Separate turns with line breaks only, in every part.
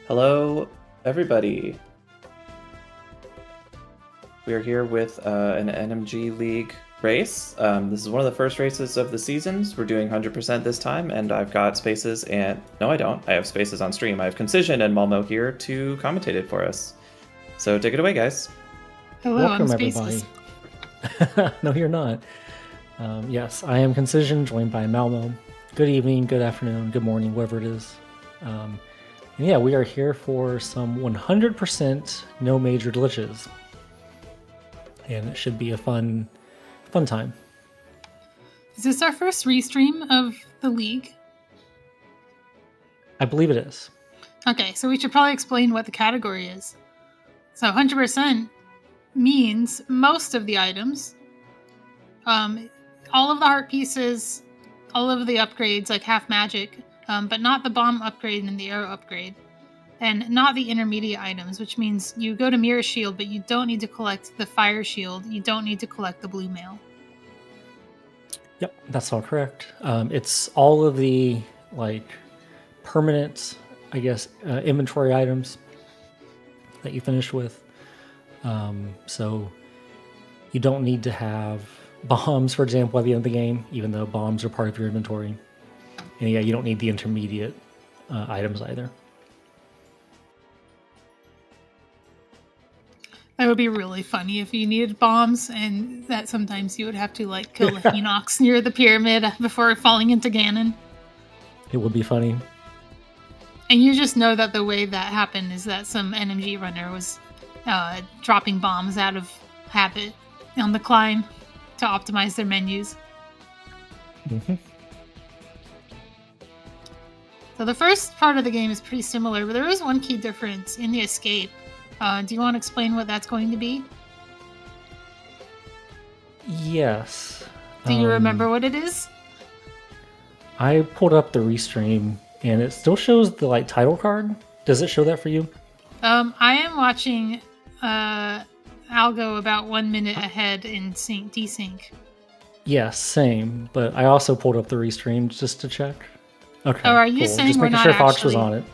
Hello, everybody. We are here with an NMG League race. This is one of the first races of the seasons. We're doing 100% this time, and I've got Spaces and... No, I don't. I have Spaces on stream. I have Concision and Malmo here to commentate it for us. So take it away, guys.
Hello,
Welcome,
I'm Spaces.
everybody. No, you're not. Yes, I am Concision, joined by Malmo. Good evening, good afternoon, good morning, whatever it is. And yeah, we are here for some 100% no major glitches. And it should be a fun time.
Is this our first restream of the league?
I believe it is.
Okay, so we should probably explain what the category is. So 100% means most of the items, all of the heart pieces, all of the upgrades like half magic, but not the bomb upgrade and the arrow upgrade. And not the intermediate items, which means you go to Mirror Shield, but you don't need to collect the Fire Shield. You don't need to collect the Blue Mail.
Yep, that's all correct. It's all of the permanent, I guess, inventory items that you finish with. So you don't need to have bombs, for example, at the end of the game, even though bombs are part of your inventory. And yeah, you don't need the intermediate items either.
That would be really funny if you needed bombs, and that sometimes you would have to kill the Enochs near the pyramid before falling into Ganon.
It would be funny.
And you just know that the way that happened is that some NMG runner was dropping bombs out of habit on the climb to optimize their menus.
Mm-hmm.
So the first part of the game is pretty similar, but there is one key difference in the escape. Do you want to explain what that's going to be?
Yes.
Do you remember what it is?
I pulled up the restream, and it still shows the title card. Does it show that for you?
I am watching Algo about 1 minute ahead in desync.
Yes, same. But I also pulled up the restream just to check. Okay.
Oh, are you saying
just
we're
making
not
sure Fox
actually
was on it?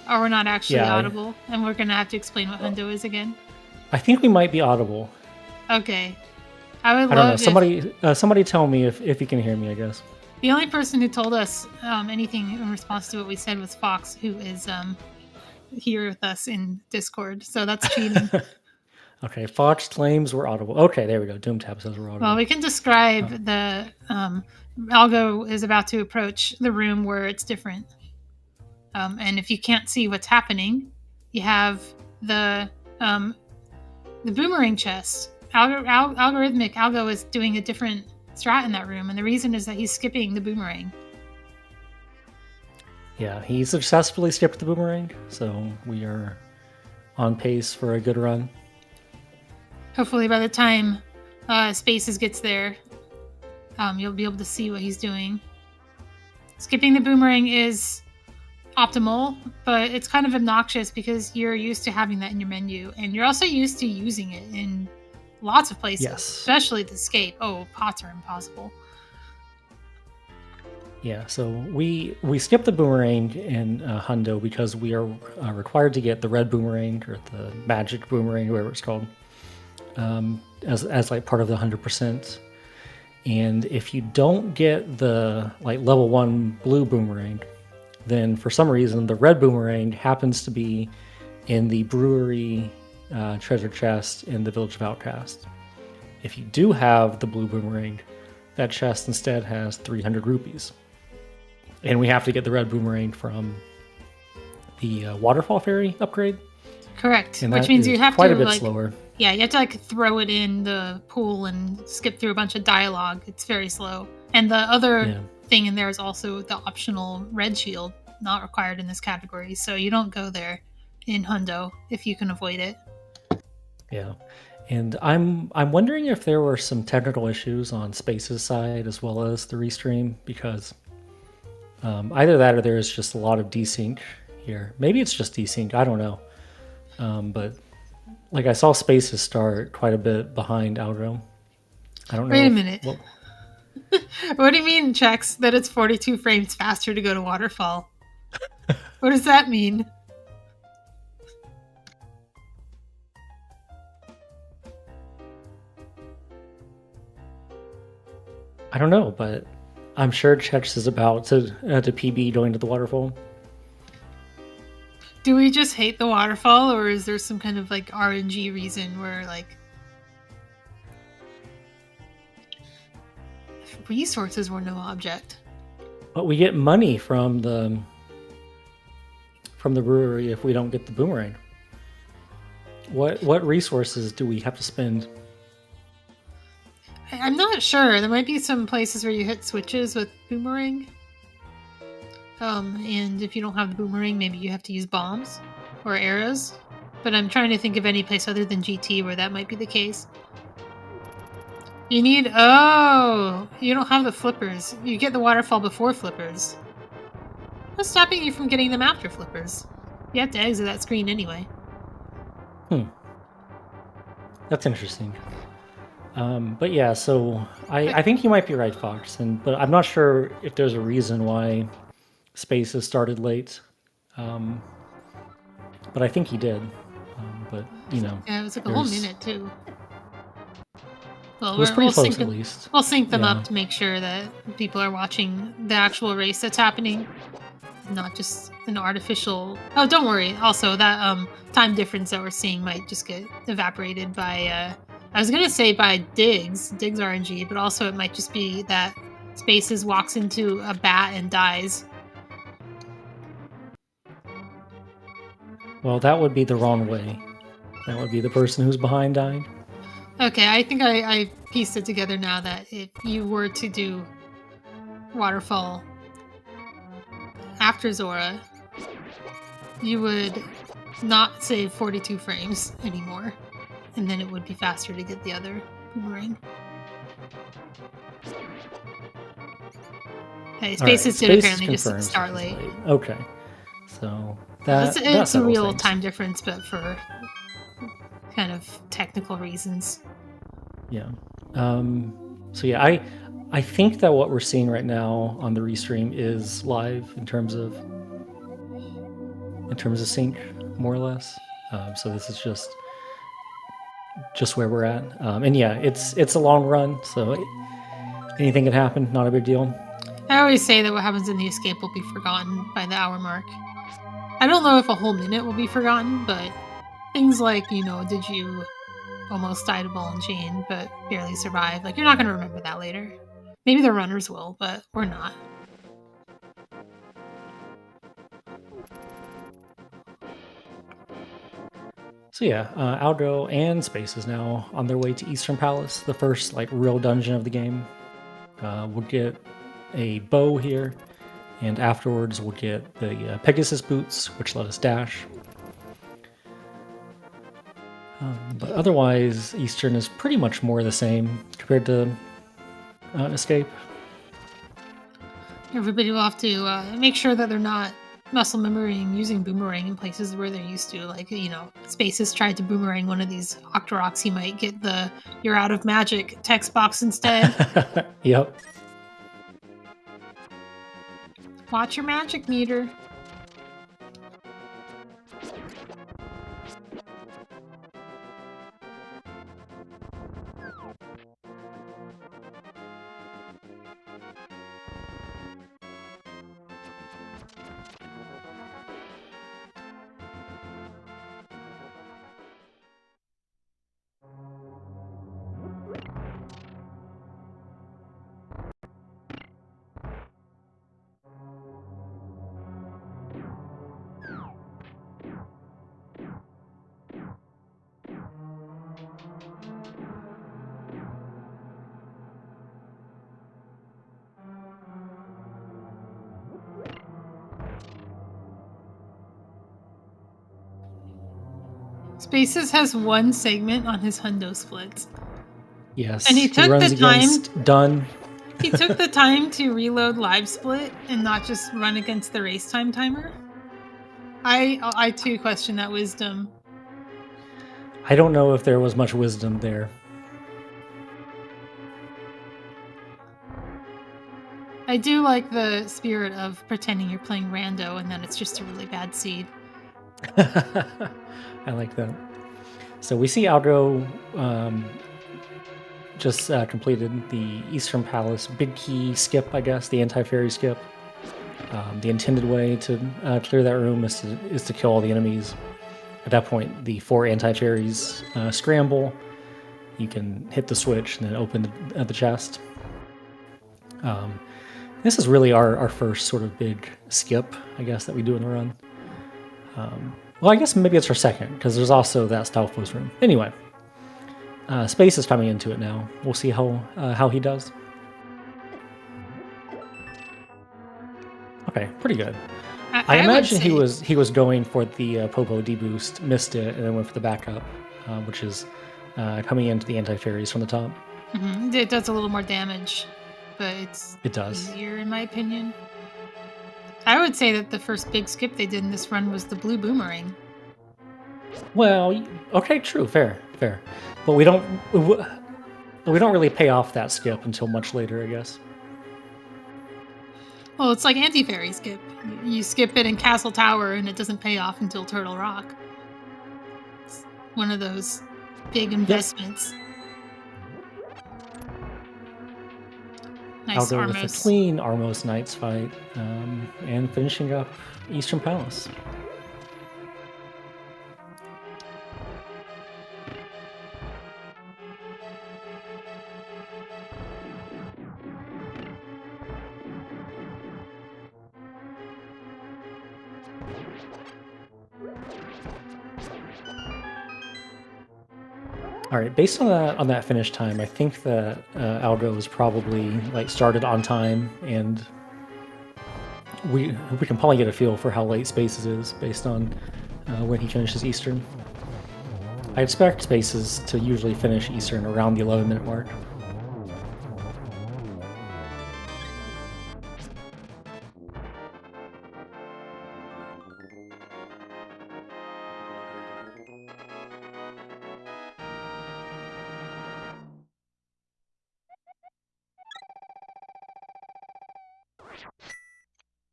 Or we're not actually
Yeah,
audible, and we're gonna have to explain what Hundo is again?
I think we might be audible.
Okay. I
don't know. Somebody tell me if you can hear me, I guess.
The only person who told us anything in response to what we said was Fox, who is here with us in Discord. So that's cheating.
Okay, Fox claims we're audible. Okay, there we go. Doomtab says we're audible.
Well, we can describe the Algo is about to approach the room where it's different. And if you can't see what's happening, you have the boomerang chest. Algorithmic Algo is doing a different strat in that room, and the reason is that he's skipping the boomerang.
Yeah, he successfully skipped the boomerang, so we are on pace for a good run.
Hopefully by the time Spaces gets there, you'll be able to see what he's doing. Skipping the boomerang is optimal, but it's kind of obnoxious because you're used to having that in your menu, and you're also used to using it in lots of places,
yes.
Especially the escape. Oh, pots are impossible.
Yeah, so we skip the boomerang in Hundo because we are required to get the red boomerang or the magic boomerang, whatever it's called, as part of the 100%. And if you don't get the level 1 blue boomerang, then for some reason the red boomerang happens to be in the brewery treasure chest in the Village of Outcast. If you do have the blue boomerang, that chest instead has 300 rupees. And we have to get the red boomerang from the waterfall fairy upgrade.
Correct,
and
which means you have
quite
to
a bit slower.
Yeah, you have to throw it in the pool and skip through a bunch of dialogue. It's very slow. And the other thing in there is also the optional red shield, not required in this category. So you don't go there in Hundo if you can avoid it.
Yeah. And I'm wondering if there were some technical issues on Space's side as well as the restream, because either that or there's just a lot of desync here. Maybe it's just desync, I don't know. But I saw Space's start quite a bit behind Algo. I don't know.
Wait a minute. What do you mean checks that it's 42 frames faster to go to Waterfall? What does that mean?
I don't know, but I'm sure Chex is about to PB going to the waterfall.
Do we just hate the waterfall, or is there some kind of like RNG reason where like resources were no object?
But we get money from the brewery if we don't get the boomerang. What resources do we have to spend?
I'm not sure. There might be some places where you hit switches with boomerang. And if you don't have the boomerang, maybe you have to use bombs or arrows. But I'm trying to think of any place other than GT where that might be the case. You need... Oh! You don't have the flippers. You get the waterfall before flippers. What's stopping you from getting them after flippers? You have to exit that screen anyway.
That's interesting. But yeah, so I think you might be right, Fox. But I'm not sure if there's a reason why Spaces started late. But I think he did. But, you know.
Yeah, it was like a whole minute, too. Well,
it was pretty close, at least.
We'll sync them up to make sure that people are watching the actual race that's happening, not just an artificial... Oh, don't worry. Also, that time difference that we're seeing might just get evaporated by... I was going to say by Diggs RNG, but also it might just be that Spaces walks into a bat and dies.
Well, that would be the wrong way. That would be the person who's behind dying.
Okay, I think I pieced it together now that if you were to do Waterfall after Zora, you would not save 42 frames anymore, and then it would be faster to get the other boomerang. Hey, Spaces did apparently just start late.
Okay, so
it's a real time difference, but for kind of technical reasons.
Yeah. So yeah, I think that what we're seeing right now on the restream is live in terms of sync, more or less. So this is just where we're at. And yeah, it's a long run, so anything can happen. Not a big deal.
I always say that what happens in the escape will be forgotten by the hour mark. I don't know if a whole minute will be forgotten, but things like, you know, did you almost die to ball and chain but barely survive? Like, you're not going to remember that later. Maybe the runners will, but we're not.
So yeah, Algo and Spaces now on their way to Eastern Palace, the first like real dungeon of the game. We'll get a bow here, and afterwards we'll get the Pegasus boots, which let us dash. But otherwise, Eastern is pretty much more the same compared to Escape.
Everybody will have to make sure that they're not muscle memorying using boomerang in places where they're used to. Like, you know, Spaces tried to boomerang one of these Octoroks, he might get the "you're out of magic" text box instead.
Yep.
Watch your magic meter. Spaces has one segment on his hundo splits.
Yes.
And he took the time.
Done.
He took the time to reload live split and not just run against the race time timer. I too question that wisdom.
I don't know if there was much wisdom there.
I do like the spirit of pretending you're playing rando and then it's just a really bad seed.
I like that. So we see Algo just completed the Eastern Palace Big Key skip, I guess, the anti-fairy skip. The intended way to clear that room is to kill all the enemies. At that point, the 4 anti-fairies scramble. You can hit the switch and then open the chest. This is really our first sort of big skip, I guess, that we do in the run. Well, I guess maybe it's our second, because there's also that Stalfos room. Anyway, Space is coming into it now. We'll see how he does. Okay, pretty good. I imagine he was going for the Popo deboost, missed it, and then went for the backup, which is coming into the anti-fairies from the top.
Mm-hmm. It does a little more damage, but
it does
easier in my opinion. I would say that the first big skip they did in this run was the blue boomerang.
Well, okay, true, fair. But we don't really pay off that skip until much later, I guess.
Well, it's like anti-fairy skip. You skip it in Castle Tower and it doesn't pay off until Turtle Rock. It's one of those big investments. Nice
I'll go
Armos.
with a clean Armos Knights fight and finishing up Eastern Palace. All right, based on that finish time, I think that Algo was probably like started on time, and we can probably get a feel for how late Spaces is based on when he finishes Eastern. I expect Spaces to usually finish Eastern around the 11-minute mark.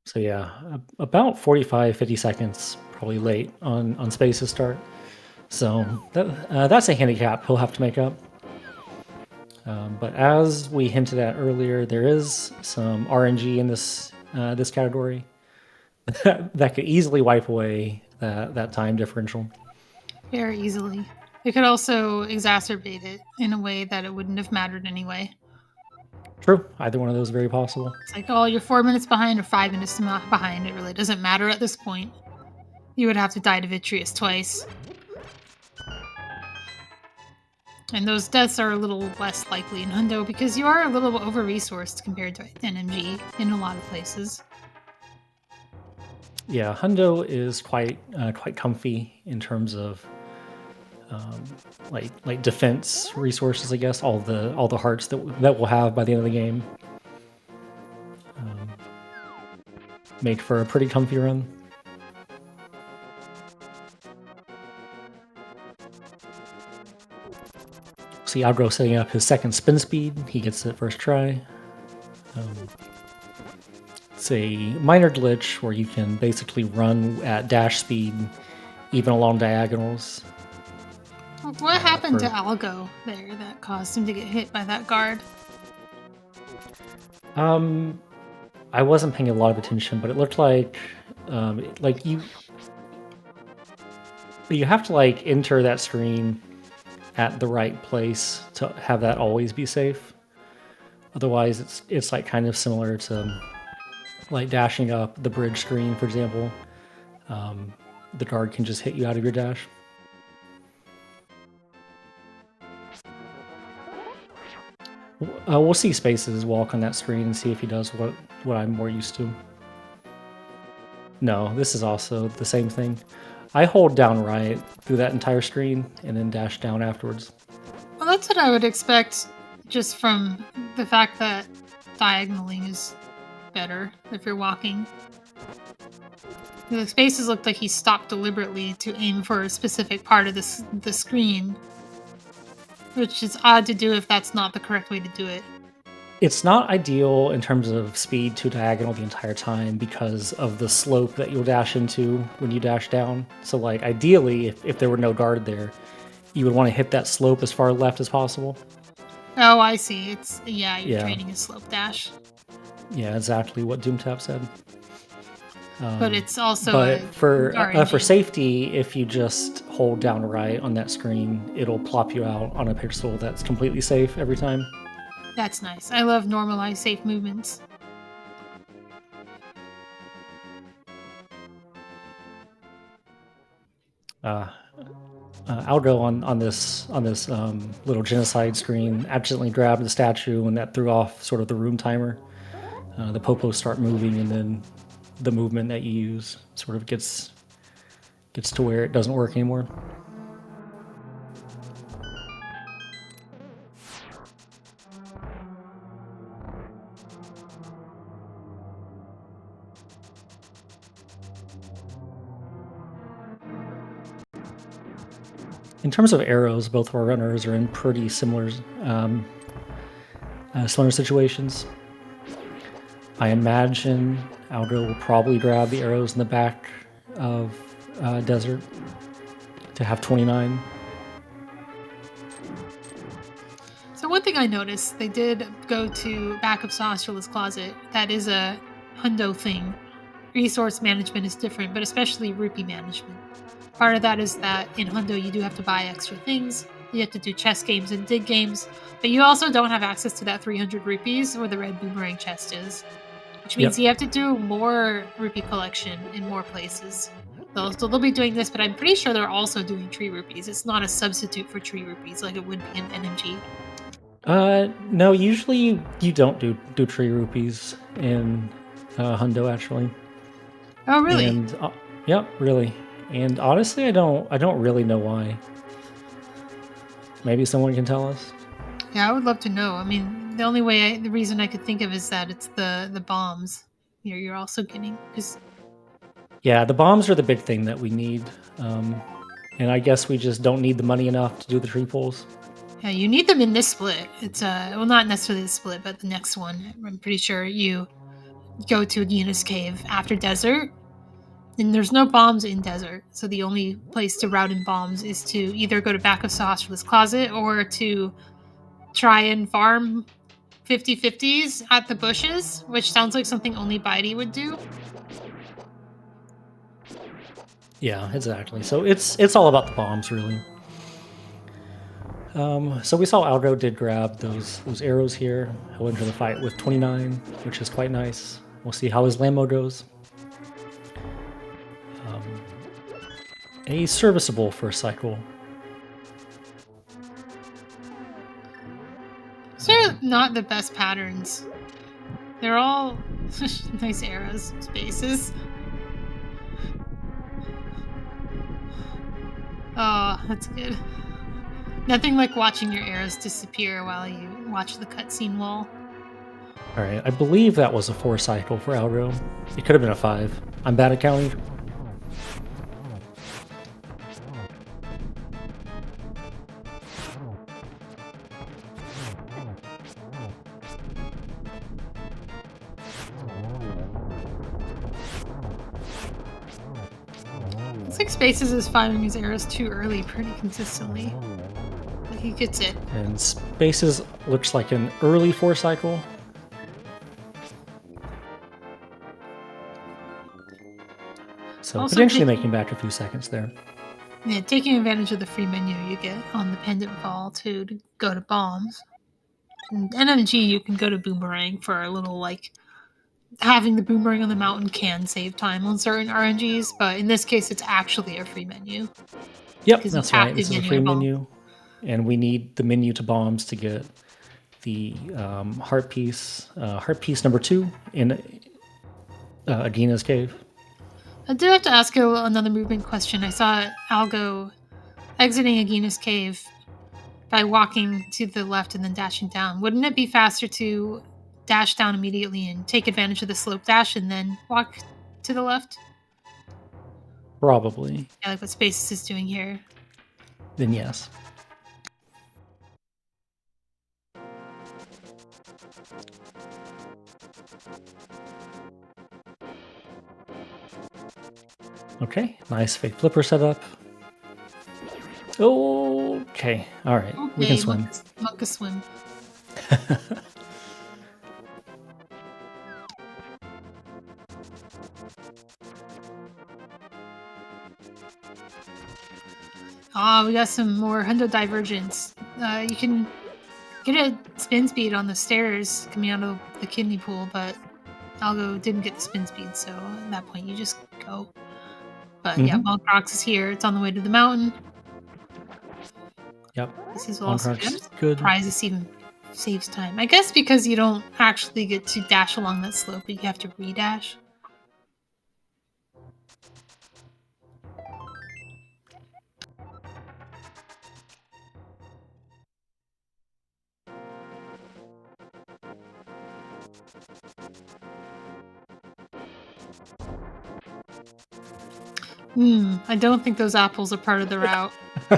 So yeah, about 45-50 seconds, probably late on Space's start. So that's a handicap he'll have to make up. But as we hinted at earlier, there is some RNG in this category that could easily wipe away that time differential.
Very easily. It could also exacerbate it in a way that it wouldn't have mattered anyway.
True. Either one of those is very possible.
It's like, oh, you're 4 minutes behind or 5 minutes behind. It really doesn't matter at this point. You would have to die to Vitreous twice. And those deaths are a little less likely in Hundo because you are a little over-resourced compared to NMG in a lot of places.
Yeah, Hundo is quite comfy in terms of like defense resources, I guess. All the hearts that we'll have by the end of the game make for a pretty comfy run. See Algo setting up his second spin speed. He gets it first try. It's a minor glitch where you can basically run at dash speed even along diagonals.
What happened to Algo there that caused him to get hit by that guard?
I wasn't paying a lot of attention, but it looked like you have to like enter that screen at the right place to have that always be safe. Otherwise, it's like kind of similar to like dashing up the bridge screen, for example. The guard can just hit you out of your dash. We'll see Spaces walk on that screen and see if he does what I'm more used to. No, this is also the same thing. I hold down right through that entire screen and then dash down afterwards.
Well, that's what I would expect just from the fact that diagonaling is better if you're walking. The Spaces looked like he stopped deliberately to aim for a specific part of the screen, which is odd to do if that's not the correct way to do it.
It's not ideal in terms of speed to diagonal the entire time because of the slope that you'll dash into when you dash down. So like ideally, if there were no guard there, you would want to hit that slope as far left as possible.
Oh, I see. It's you're
Yeah.
training a slope dash,
Yeah, exactly what DoomTap said.
but it's also
But for
RNG.
safety, if you just hold down right on that screen, it'll plop you out on a pixel that's completely safe every time.
That's nice. I love normalized safe movements.
Algo on this little genocide screen accidentally grabbed the statue, and that threw off sort of the room timer. The popos start moving, and then the movement that you use sort of gets to where it doesn't work anymore. In terms of arrows, both of our runners are in pretty similar situations. I imagine Algo will probably grab the arrows in the back of Desert to have 29.
So one thing I noticed, they did go to back of Saucerless Closet. That is a hundo thing. Resource management is different, but especially rupee management. Part of that is that in hundo you do have to buy extra things. You have to do chess games and dig games, but you also don't have access to that 300 rupees where the red boomerang chest is, which means you have to do more rupee collection in more places. So they'll be doing this, but I'm pretty sure they're also doing tree rupees. It's not a substitute for tree rupees like it would be in NMG.
No, usually you don't do tree rupees in hundo actually.
Oh, really?
And yep, really. And honestly, I don't really know why. Maybe someone can tell us.
Yeah, I would love to know. I mean, the reason I could think of is that it's the bombs you're also getting.
Yeah, the bombs are the big thing that we need, and I guess we just don't need the money enough to do the tree pulls.
Yeah, you need them in this split. It's well, not necessarily the split, but the next one. I'm pretty sure you go to Agina's cave after Desert. And there's no bombs in Desert, so the only place to route in bombs is to either go to back of Saucerless Closet or to try and farm 50/50s at the bushes, which sounds like something only Bitey would do.
Yeah, exactly. So it's all about the bombs, really. So we saw Algo did grab those arrows here. He'll enter the fight with 29, which is quite nice. We'll see how his Lambo goes. A serviceable first cycle.
They're not the best patterns. They're all nice arrows, spaces. Oh, that's good. Nothing like watching your arrows disappear while you watch the cutscene wall.
Alright, I believe that was a 4 cycle for Algo. It could have been a 5. I'm bad at counting.
Looks like Spaces is firing his arrows too early pretty consistently. But he gets it.
And Spaces looks like an early 4 cycle. So
Also
potentially making back a few seconds there.
Yeah, taking advantage of the free menu you get on the pendant fall to go to bombs. In NMG, you can go to boomerang for a little, like, having the boomerang on the mountain can save time on certain RNGs, but in this case, it's actually a free menu.
Yep,
Because
that's
you have
right.
to
This is a
menu
free
a bomb.
menu, and we need the menu to bombs to get the heart piece number 2 in Agina's cave.
I do have to ask you another movement question. I saw Algo exiting Agina's cave by walking to the left and then dashing down. Wouldn't it be faster to dash down immediately and take advantage of the slope dash and then walk to the left?
Probably.
Yeah, like what Spaces is doing here.
Then yes. Okay, nice fake flipper setup. Okay, all right, we can swim.
Monka swim. Oh, we got some more Hundo Divergence. You can get a spin speed on the stairs coming out of the kidney pool, but Algo didn't get the spin speed, so at that point you just go. But yeah, Bonk Rocks is here. It's on the way to the mountain.
Yep.
This is also
good.
Prize this even saves time. I guess because you don't actually get to dash along that slope, but you have to re-dash. I don't think those apples are part of the route. I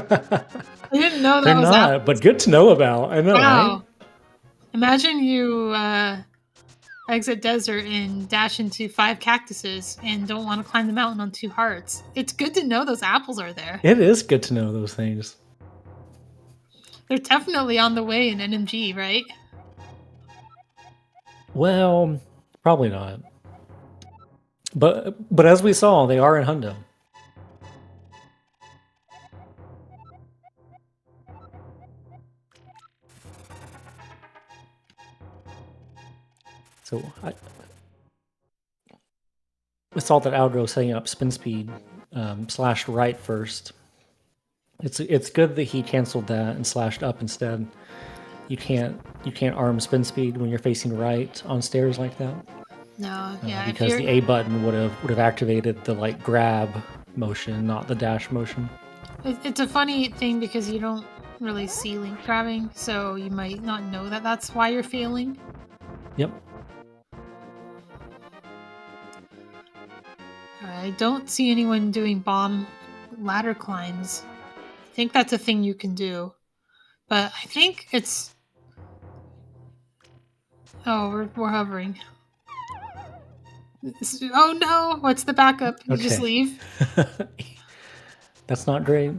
didn't know that
They're
was
not,
apples.
but good to know about. I know,
Wow.
right?
Imagine you exit desert and dash into 5 cactuses and don't want to climb the mountain on 2 hearts. It's good to know those apples are there.
It is good to know those things.
They're definitely on the way in NMG, right?
Well, probably not. But as we saw, they are in Hundo. So I saw that Algo setting up spin speed slashed right first. It's good that he canceled that and slashed up instead. You can't arm spin speed when you're facing right on stairs like that.
No, yeah,
because the A button would have activated the like grab motion, not the dash motion.
It's a funny thing because you don't really see link grabbing, so you might not know that that's why you're failing.
Yep.
I don't see anyone doing bomb ladder climbs. I think that's a thing you can do, but I think it's. Oh, we're hovering. Oh no! What's the backup? You just leave?
That's not great.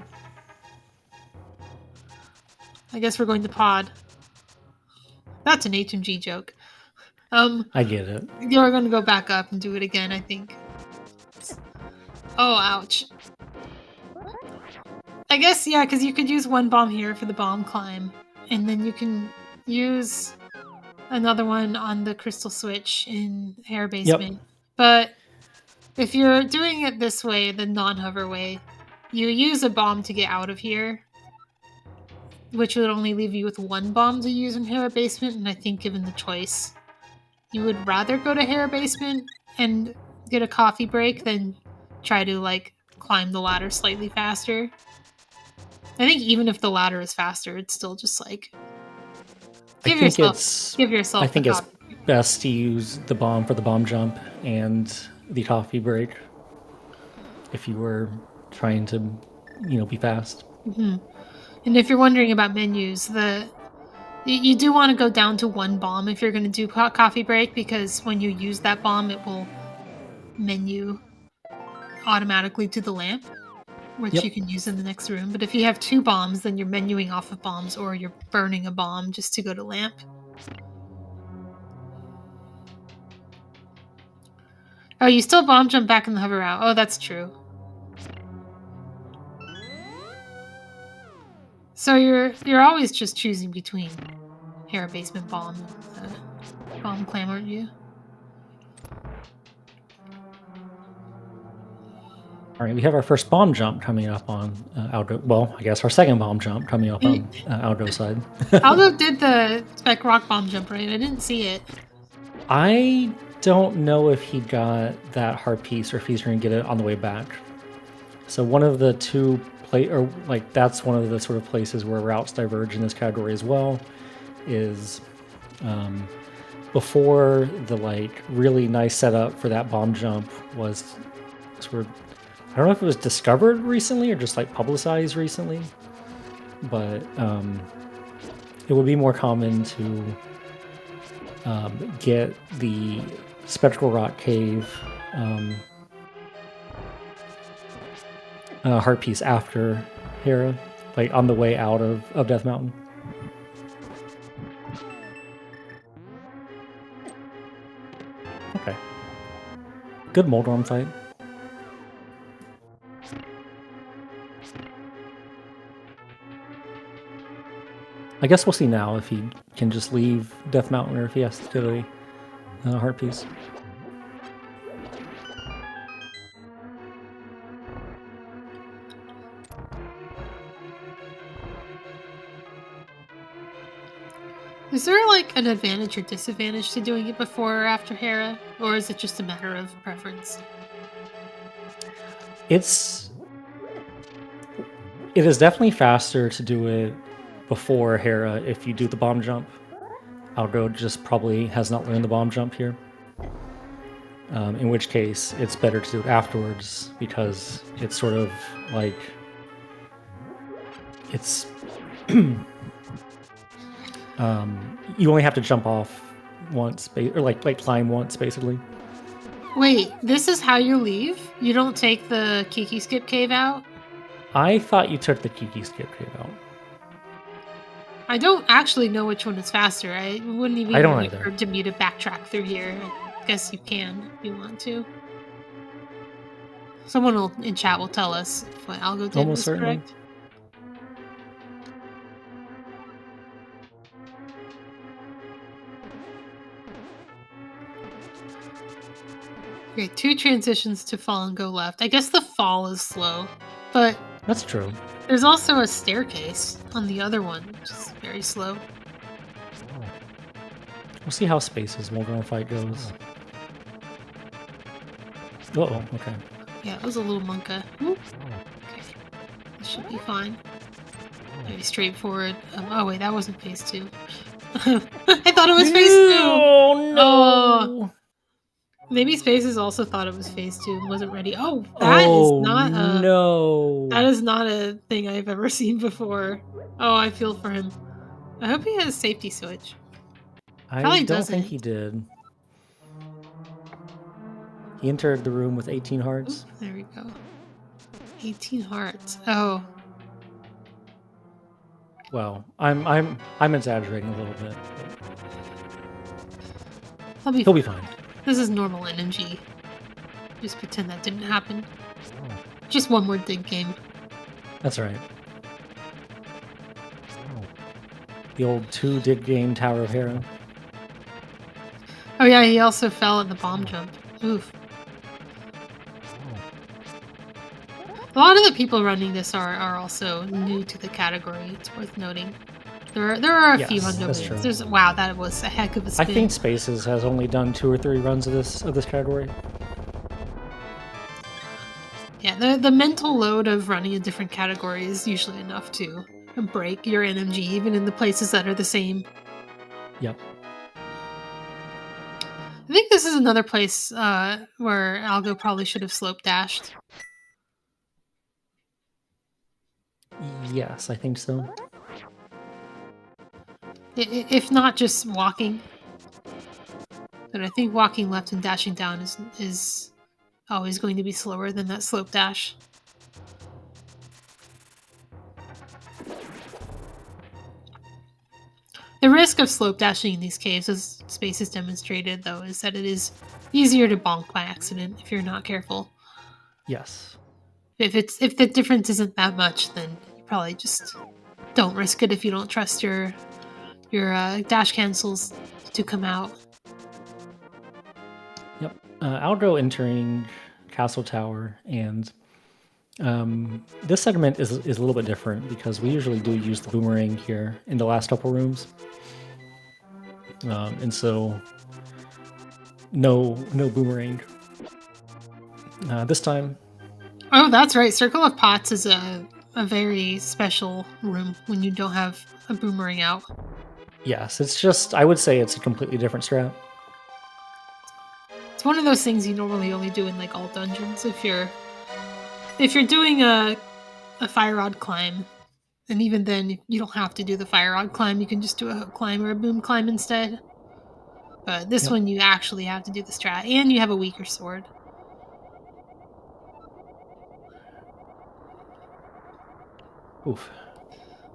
I guess we're going to pod. That's an HMG joke.
I get it.
You're going to go back up and do it again, I think. Oh, ouch. I guess, yeah, because you could use 1 bomb here for the bomb climb, and then you can use another one on the crystal switch in Hair Basement. Yep. But if you're doing it this way, the non-hover way, you use a bomb to get out of here, which would only leave you with 1 bomb to use in Hair Basement, and I think given the choice, you would rather go to Hair Basement and get a coffee break than try to, like, climb the ladder slightly faster. I think even if the ladder is faster, it's still just like give yourself.
I think it's best to use the bomb for the bomb jump and the coffee break if you were trying to, be fast.
Mm-hmm. And if you're wondering about menus, you do want to go down to 1 bomb if you're going to do coffee break, because when you use that bomb, it will menu automatically to the lamp, which you can use in the next room. But if you have 2 bombs, then you're menuing off of bombs, or you're burning a bomb just to go to lamp. Oh, you still bomb jump back in the hover route. Oh, that's true. So you're always just choosing between Hair Basement bomb and bomb clam, aren't you?
All right, we have our first bomb jump coming up on Algo. Well, I guess our second bomb jump coming up on Algo's side.
Algo did the spec rock bomb jump, right? I didn't see it.
I don't know if he got that heart piece or if he's going to get it on the way back. So one of the 2 that's one of the sort of places where routes diverge in this category as well. Is before the really nice setup for that bomb jump was sort of, I don't know if it was discovered recently or just publicized recently, but it would be more common to get the Spectral Rock Cave heart piece after Hera, on the way out of Death Mountain. Good Moldorm fight. I guess we'll see now if he can just leave Death Mountain or if he has to get a heart piece.
Is there like an advantage or disadvantage to doing it before or after Hera, or is it just a matter of preference?
It is definitely faster to do it before Hera if you do the bomb jump. Algo just probably has not learned the bomb jump here. In which case, it's better to do it afterwards because it's sort of like it's you only have to jump off once, or like climb once, basically.
Wait, this is how you leave? You don't take the Kiki Skip Cave out?
I thought you took the Kiki Skip Cave out.
I don't actually know which one is faster. I wouldn't even occur to me to backtrack through here. I guess you can if you want to. Someone in chat will tell us if what Algo did was correct. Okay, 2 transitions to fall and go left. I guess the fall is slow, but
that's true.
There's also a staircase on the other one, which is very slow.
We'll see how Space's Moldorm fight goes. Uh-oh, okay.
Yeah, it was a little monka. Okay, this should be fine. Maybe straightforward. Oh wait, that wasn't phase 2. I thought it was phase 2!
Oh no!
Oh. Maybe Spaces also thought it was phase 2 and wasn't ready. Oh, that is not a...
no!
That is not a thing I've ever seen before. Oh, I feel for him. I hope he has a safety switch.
I don't think he did. He entered the room with 18 hearts.
Ooh, there we go. 18 hearts. Oh.
Well, I'm exaggerating a little bit. He'll be fine.
This is normal NMG. Just pretend that didn't happen. Just one more dig game.
That's right. The old 2 dig game Tower of Hera.
Oh yeah, he also fell at the bomb jump. Oof. A lot of the people running this are also new to the category. It's worth noting. There are a few unknowns. Wow, that was a heck of a spin.
I think Spaces has only done 2 or 3 runs of this category.
Yeah, the mental load of running a different category is usually enough to break your NMG, even in the places that are the same.
Yep.
I think this is another place where Algo probably should have slope dashed.
Yes, I think so.
If not just walking. But I think walking left and dashing down is always going to be slower than that slope dash. The risk of slope dashing in these caves, as Space has demonstrated, though, is that it is easier to bonk by accident if you're not careful.
Yes.
If the difference isn't that much, then you probably just don't risk it if you don't trust your dash cancels to come out.
Yep. Algo entering Castle Tower, and this segment is a little bit different because we usually do use the boomerang here in the last couple rooms, and so no boomerang this time.
Oh, that's right. Circle of Pots is a very special room when you don't have a boomerang out.
Yes, it's just, I would say it's a completely different strat.
It's one of those things you normally only do in like all dungeons. If you're doing a fire rod climb, and even then you don't have to do the fire rod climb, you can just do a hook climb or a boom climb instead. But this one you actually have to do the strat, and you have a weaker sword.
Oof.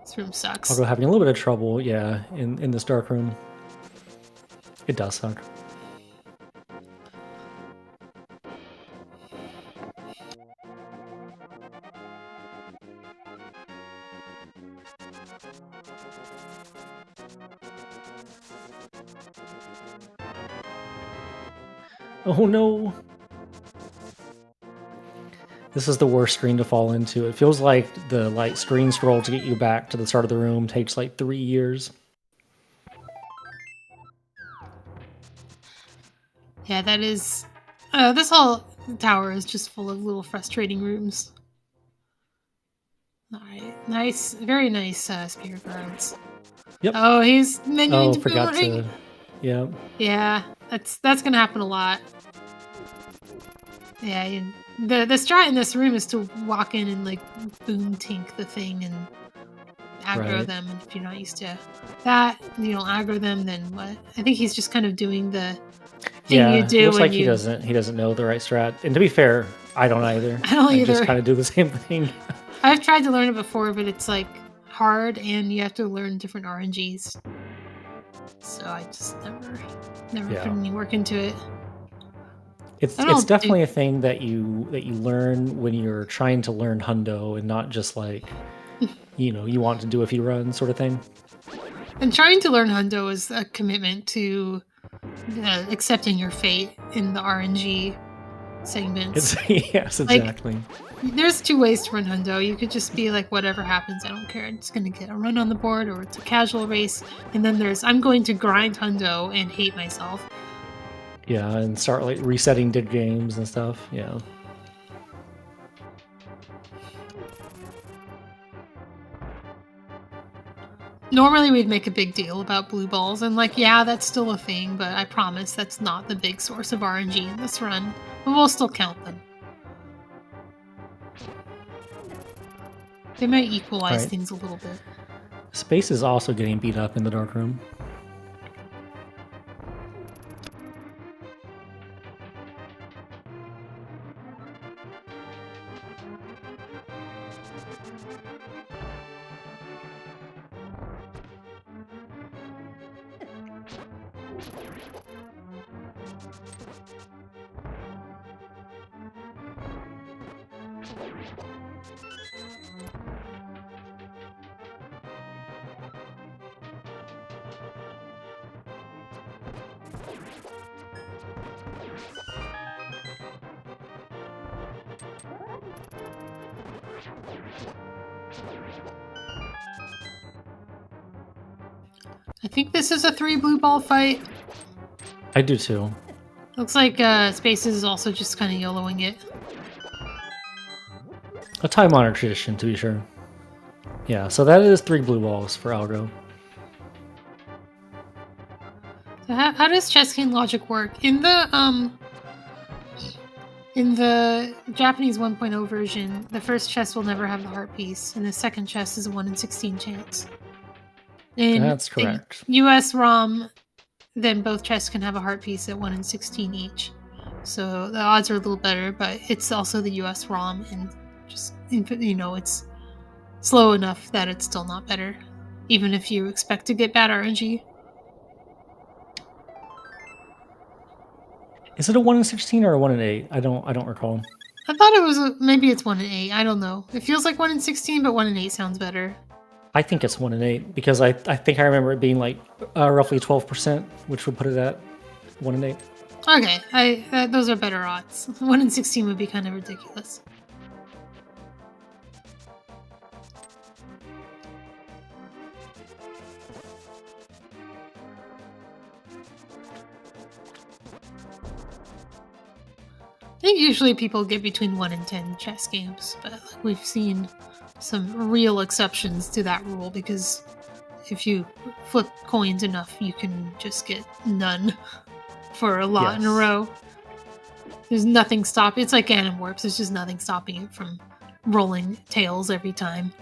This room sucks.
Algo having a little bit of trouble, yeah, in this dark room. It does suck. Oh no! This is the worst screen to fall into. It feels like the screen scroll to get you back to the start of the room takes like 3 years.
Yeah, that is... this whole tower is just full of little frustrating rooms. Alright, nice, very nice Speedruns.
Yep.
Oh, he's menuing to
forgot
boomerang.
to... Yeah.
Yeah, that's gonna happen a lot. Yeah, the strat in this room is to walk in and like boom tink the thing and aggro
Right.
them. And if you're not used to that, you don't aggro them. Then what? I think he's just kind of doing the thing you do.
It looks
when
like he doesn't know the right strat. And to be fair, I don't either.
I don't either.
just kind of do the same thing.
I've tried to learn it before, but it's like hard, and you have to learn different RNGs. So I just never put any work into it.
It's definitely a thing that you learn when you're trying to learn Hundo and not just like you want to do a few runs sort of thing.
And trying to learn Hundo is a commitment to accepting your fate in the RNG segments.
Yes, exactly.
Like, there's 2 ways to run Hundo. You could just be like, whatever happens, I don't care. It's going to get a run on the board, or it's a casual race. And then there's, I'm going to grind Hundo and hate myself.
Yeah, and start like resetting dig games and stuff. Yeah.
Normally we'd make a big deal about blue balls, and like, yeah, that's still a thing, but I promise that's not the big source of RNG in this run. But we'll still count them. They might equalize things a little bit.
Space is also getting beat up in the dark room.
I think this is a 3 blue ball fight.
I do too.
Looks like Spaces is also just kind of YOLOing it.
A time-honored tradition, to be sure. Yeah, so that is 3 blue balls for Algo.
So how does chess game logic work? In the Japanese 1.0 version, the first chess will never have the heart piece, and the second chess is a 1 in 16 chance.
That's correct.
US ROM, then both chests can have a heart piece at 1 in 16 each. So the odds are a little better, but it's also the US ROM, and just, it's slow enough that it's still not better, even if you expect to get bad RNG.
Is it a 1 in 16 or a 1 in 8? I don't recall.
I thought it was maybe it's 1 in 8. I don't know. It feels like 1 in 16, but 1 in 8 sounds better.
I think it's 1 in 8 because I think I remember it being like roughly 12%, which would put it at 1 in 8.
Okay, those are better odds. 1 in 16 would be kind of ridiculous. I think usually people get between 1 and 10 chess games, but we've seen some real exceptions to that rule, because if you flip coins enough, you can just get none for a lot in a row. There's nothing stopping. It's like Ganon Warps. There's just nothing stopping it from rolling tails every time.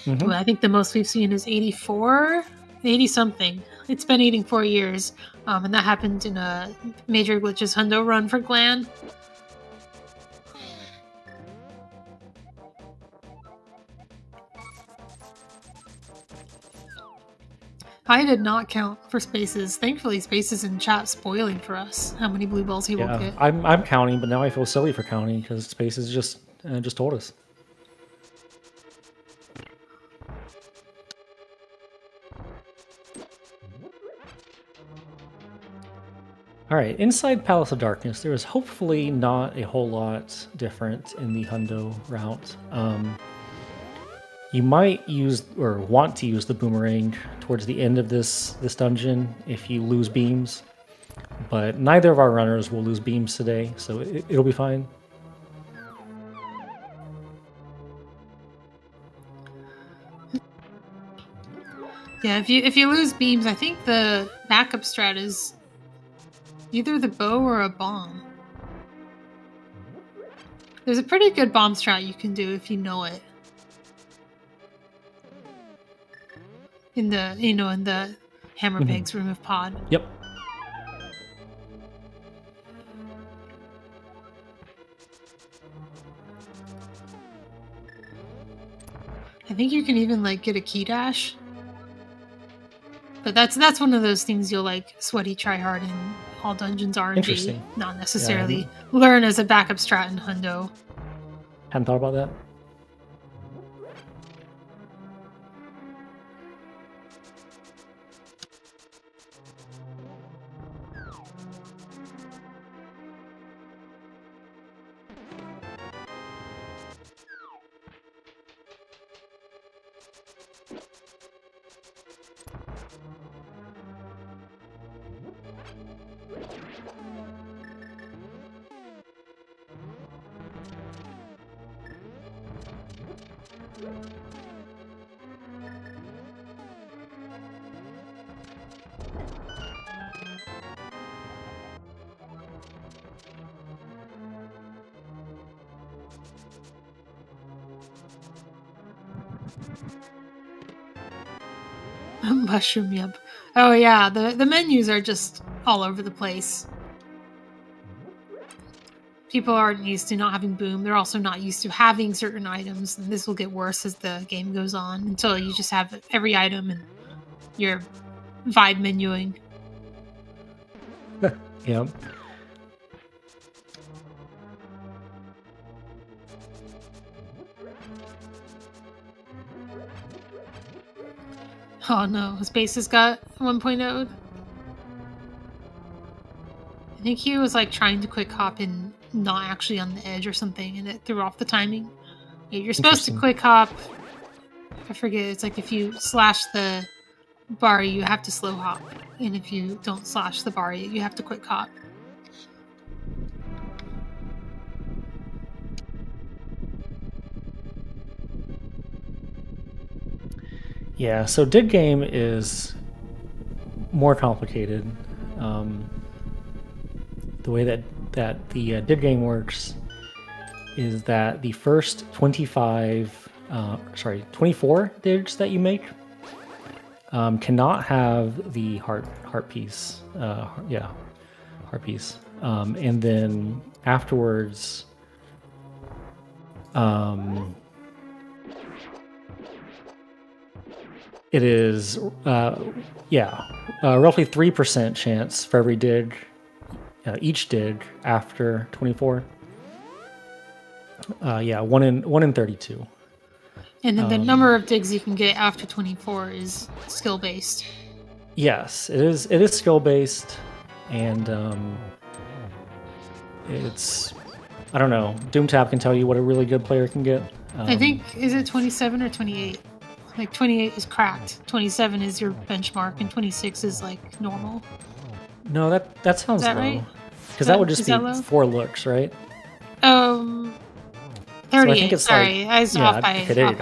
Well, I think the most we've seen is 84, 80 something. It's been 84 years, and that happened in a Major Glitches Hundo run for Glan. I did not count for Spaces. Thankfully, Spaces in chat spoiling for us how many blue balls he will get.
I'm counting, but now I feel silly for counting because Spaces just told us. All right, inside Palace of Darkness, there is hopefully not a whole lot different in the Hundo route. You might use or want to use the boomerang towards the end of this dungeon if you lose beams, but neither of our runners will lose beams today, so it'll be fine.
Yeah, if you lose beams, I think the backup strat is either the bow or a bomb. There's a pretty good bomb strat you can do if you know it. In the Hammer Pigs room of pod.
Yep.
I think you can even like get a key dash. But that's one of those things you'll like sweaty try hard in all dungeons RNG.
Interesting.
Not necessarily learn as a backup strat in Hundo.
Hadn't thought about that.
Mushroom, yep. Oh yeah, the menus are just all over the place. People aren't used to not having boom. They're also not used to having certain items, and this will get worse as the game goes on until you just have every item and you're vibe menuing.
Yep.
Oh no, Space has got 1.0. I think he was like trying to quick hop and not actually on the edge or something, and it threw off the timing. You're supposed to quick hop. I forget, it's like if you slash the bar, you have to slow hop. And if you don't slash the bar, you have to quick hop.
Yeah, so dig game is more complicated. The way that the dig game works is that the first 24 digs that you make cannot have the heart piece. Heart piece. And then afterwards, it is roughly 3% chance for every dig, each dig after 24. 1 in 32.
And then the number of digs you can get after 24 is skill based.
Yes, it is skill based, and it's, I don't know. DoomTap can tell you what a really good player can get.
I think, is it 27 or 28? Like 28 is cracked, 27 is your benchmark, and 26 is like normal.
No, that sounds low.
Right?
Because that would just be 4 looks, right?
38.
So I think it's
sorry, I was off by 10.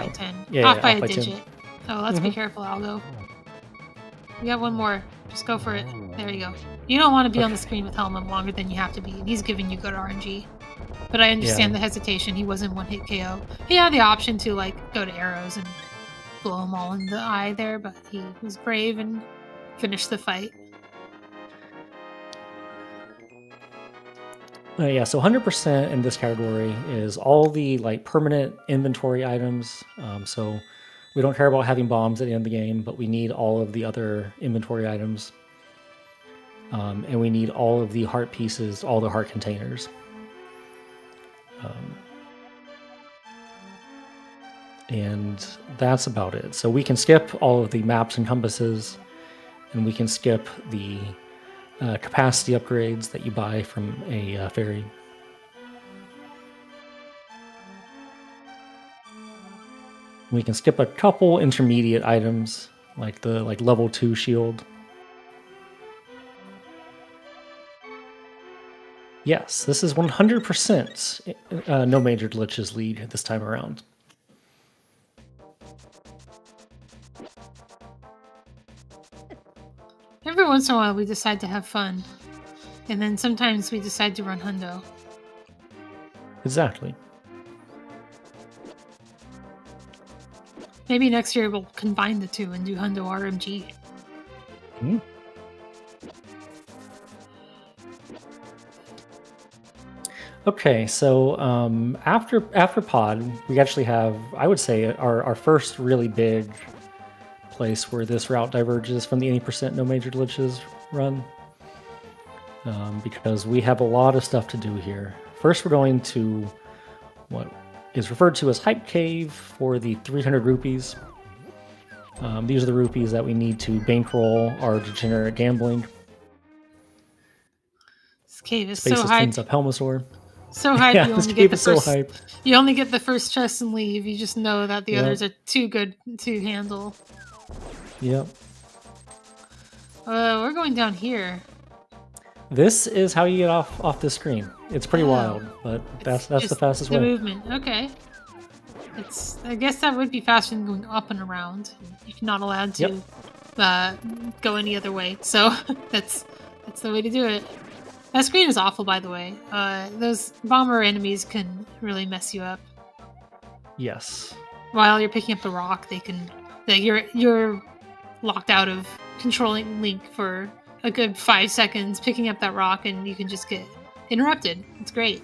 Off by a digit.
10.
Oh, let's be careful, Algo. We got one more. Just go for it. There you go. You don't want to be on the screen with Helmum longer than you have to be, and he's giving you good RNG. But I understand the hesitation. He wasn't one-hit KO. He had the option to like go to arrows and blow them all in the eye there, but he was brave and finished the fight.
So 100% in this category is all the like permanent inventory items. So we don't care about having bombs at the end of the game, but we need all of the other inventory items. And we need all of the heart pieces, all the heart containers. And that's about it. So we can skip all of the maps and compasses, and we can skip the capacity upgrades that you buy from a ferry. We can skip a couple intermediate items, like the level 2 shield. Yes, this is 100% no major glitches lead this time around.
Every once in a while, we decide to have fun, and then sometimes we decide to run hundo.
Exactly.
Maybe next year we'll combine the two and do hundo RMG.
Mm. Okay, so after pod, we actually have, I would say, our first really big place where this route diverges from the 80% no major glitches run, because we have a lot of stuff to do here. First, we're going to what is referred to as Hype Cave for the 300 rupees. These are the rupees that we need to bankroll our degenerate gambling.
This cave is
Spaces
so hype.
cleans up Helmasaur.
So hype,
Yeah,
you
this
only
cave
get the
is so
first.
hype.
You only get the first chest and leave. You just know that the
Yep.
others are too good to handle.
Yep.
We're going down here.
This is how you get off the screen. It's pretty
Oh.
wild, but that's the
Just
fastest
the
way.
movement. Okay. I guess that would be faster than going up and around. You're not allowed to go any other way. So that's the way to do it. That screen is awful, by the way. Those bomber enemies can really mess you up.
Yes.
While you're picking up the rock, you're locked out of controlling Link for a good 5 seconds, picking up that rock, and you can just get interrupted. It's great.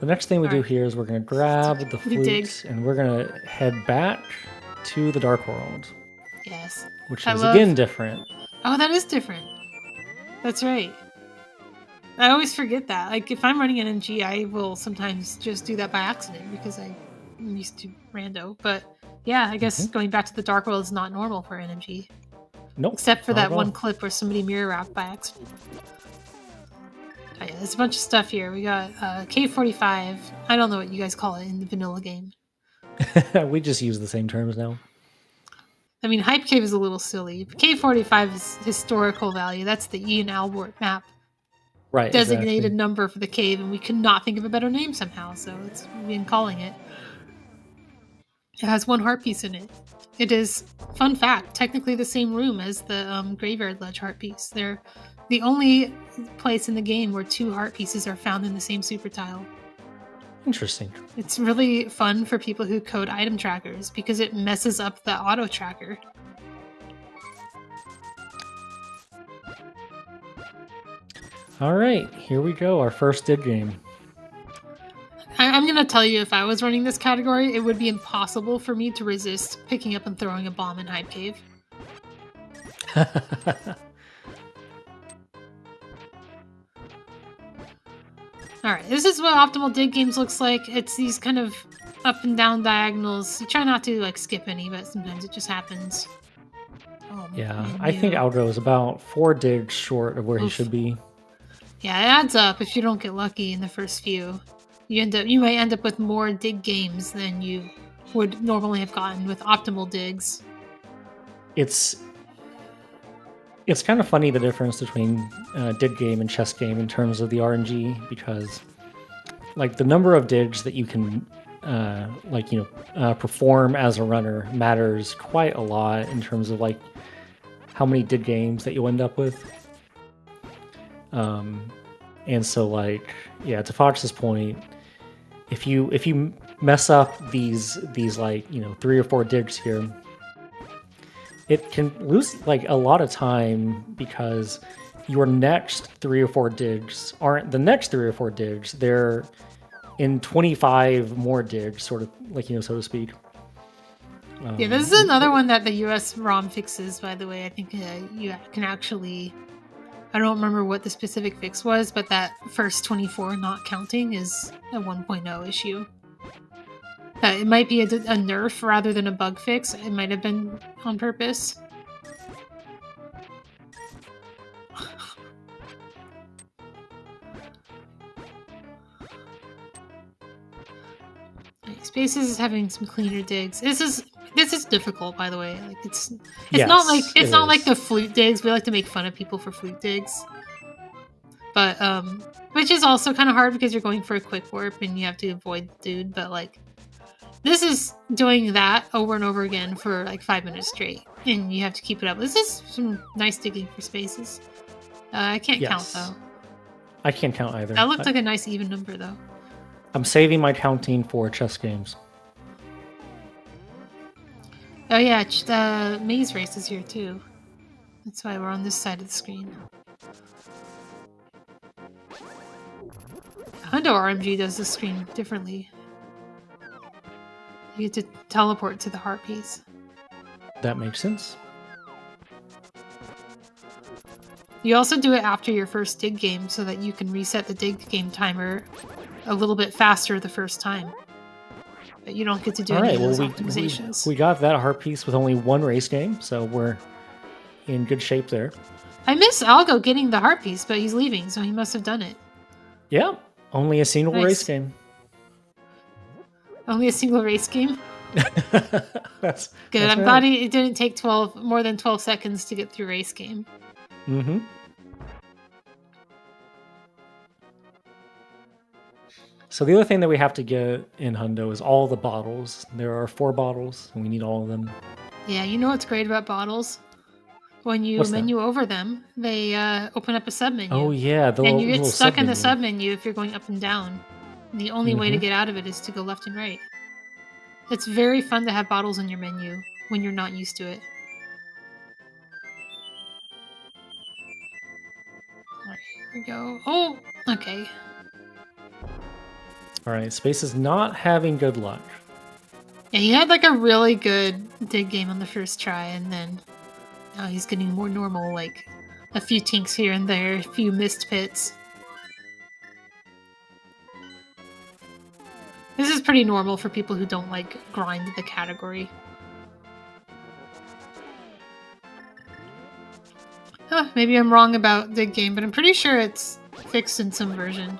The next thing we do
Alright.
here is we're going to grab the
We dig.
flutes and we're going to head back to the Dark World,
Yes.
which
I
is
love-
again different.
Oh, that is different. That's right. I always forget that. Like, if I'm running an NMG, I will sometimes just do that by accident because I'm used to rando. But yeah, I guess going back to the Dark World is not normal for NMG.
Nope.
Except for
not
that
at all.
one clip where somebody mirror wrapped by accident. Oh, yeah, there's a bunch of stuff here. We got K45. I don't know what you guys call it in the vanilla game.
We just use the same terms now.
I mean, Hype Cave is a little silly. K45 is historical value. That's the Ian Albert map.
Right.
Designated
exactly.
number for the cave, and we could not think of a better name somehow, so it's been calling it. It has one heart piece in it. It is, fun fact, technically the same room as the Graveyard Ledge heart piece. They're the only place in the game where 2 heart pieces are found in the same super tile.
Interesting.
It's really fun for people who code item trackers because it messes up the auto tracker.
All right, here we go. Our first dig game.
I'm gonna tell you, if I was running this category, it would be impossible for me to resist picking up and throwing a bomb in Hype Cave. Alright, this is what optimal dig games looks like. It's these kind of up and down diagonals. You try not to like skip any, but sometimes it just happens.
Yeah, I think Algo is about 4 digs short of where he
Oof.
should be.
Yeah, it adds up if you don't get lucky in the first few. You might end up with more dig games than you would normally have gotten with optimal digs.
It's kind of funny, the difference between dig game and chess game in terms of the RNG, because like the number of digs that you can perform as a runner matters quite a lot in terms of like how many dig games that you end up with. And so like, yeah, to Fox's point, if you mess up these like, 3 or 4 digs here, it can lose like a lot of time because your next 3 or 4 digs aren't the next 3 or 4 digs. They're in 25 more digs, sort of like, so to speak.
Yeah, this is another one that the US ROM fixes, by the way. I think you can actually... I don't remember what the specific fix was, but that first 24 not counting is a 1.0 issue. It might be a nerf rather than a bug fix. It might have been on purpose. Spaces is having some cleaner digs. This is difficult, by the way. Like it's
Yes,
not like
it is.
the flute digs. We like to make fun of people for flute digs, but which is also kind of hard because you're going for a quick warp and you have to avoid the dude. But like, this is doing that over and over again for like 5 minutes straight, and you have to keep it up. This is some nice digging for spaces. I can't count
Yes.
though.
I can't count either.
That looked like a nice even number though.
I'm saving my counting for chess games.
Oh yeah, the maze race is here too. That's why we're on this side of the screen. Hundo RMG does the screen differently. You get to teleport to the heart piece.
That makes sense.
You also do it after your first dig game so that you can reset the dig game timer a little bit faster the first time. But you don't get to do
All
any
right,
of
well,
those
we
optimizations.
got that heart piece with only one race game, so we're in good shape there.
I miss Algo getting the heart piece, but he's leaving, so he must have done it.
Yeah, only a single
Nice.
race game.
Only a single race game?
That's
Good.
that's
I'm glad it didn't take more than 12 seconds to get through race game.
Mm-hmm. So the other thing that we have to get in Hundo is all the bottles. There are 4 bottles, and we need all of them.
Yeah, you know what's great about bottles? When you
What's that?
menu over them, they open up a submenu.
Oh yeah, the
and you get
little
stuck in the
sub-menu.
submenu if you're going up and down. And the only way to
Mhm.
get out of it is to go left and right. It's very fun to have bottles in your menu when you're not used to it. Alright, here we go. Oh, okay.
All right, Space is not having good luck.
Yeah, he had like a really good dig game on the first try, and then now he's getting more normal, like a few tinks here and there, a few missed pits. This is pretty normal for people who don't like grind the category. Huh, maybe I'm wrong about dig game, but I'm pretty sure it's fixed in some version,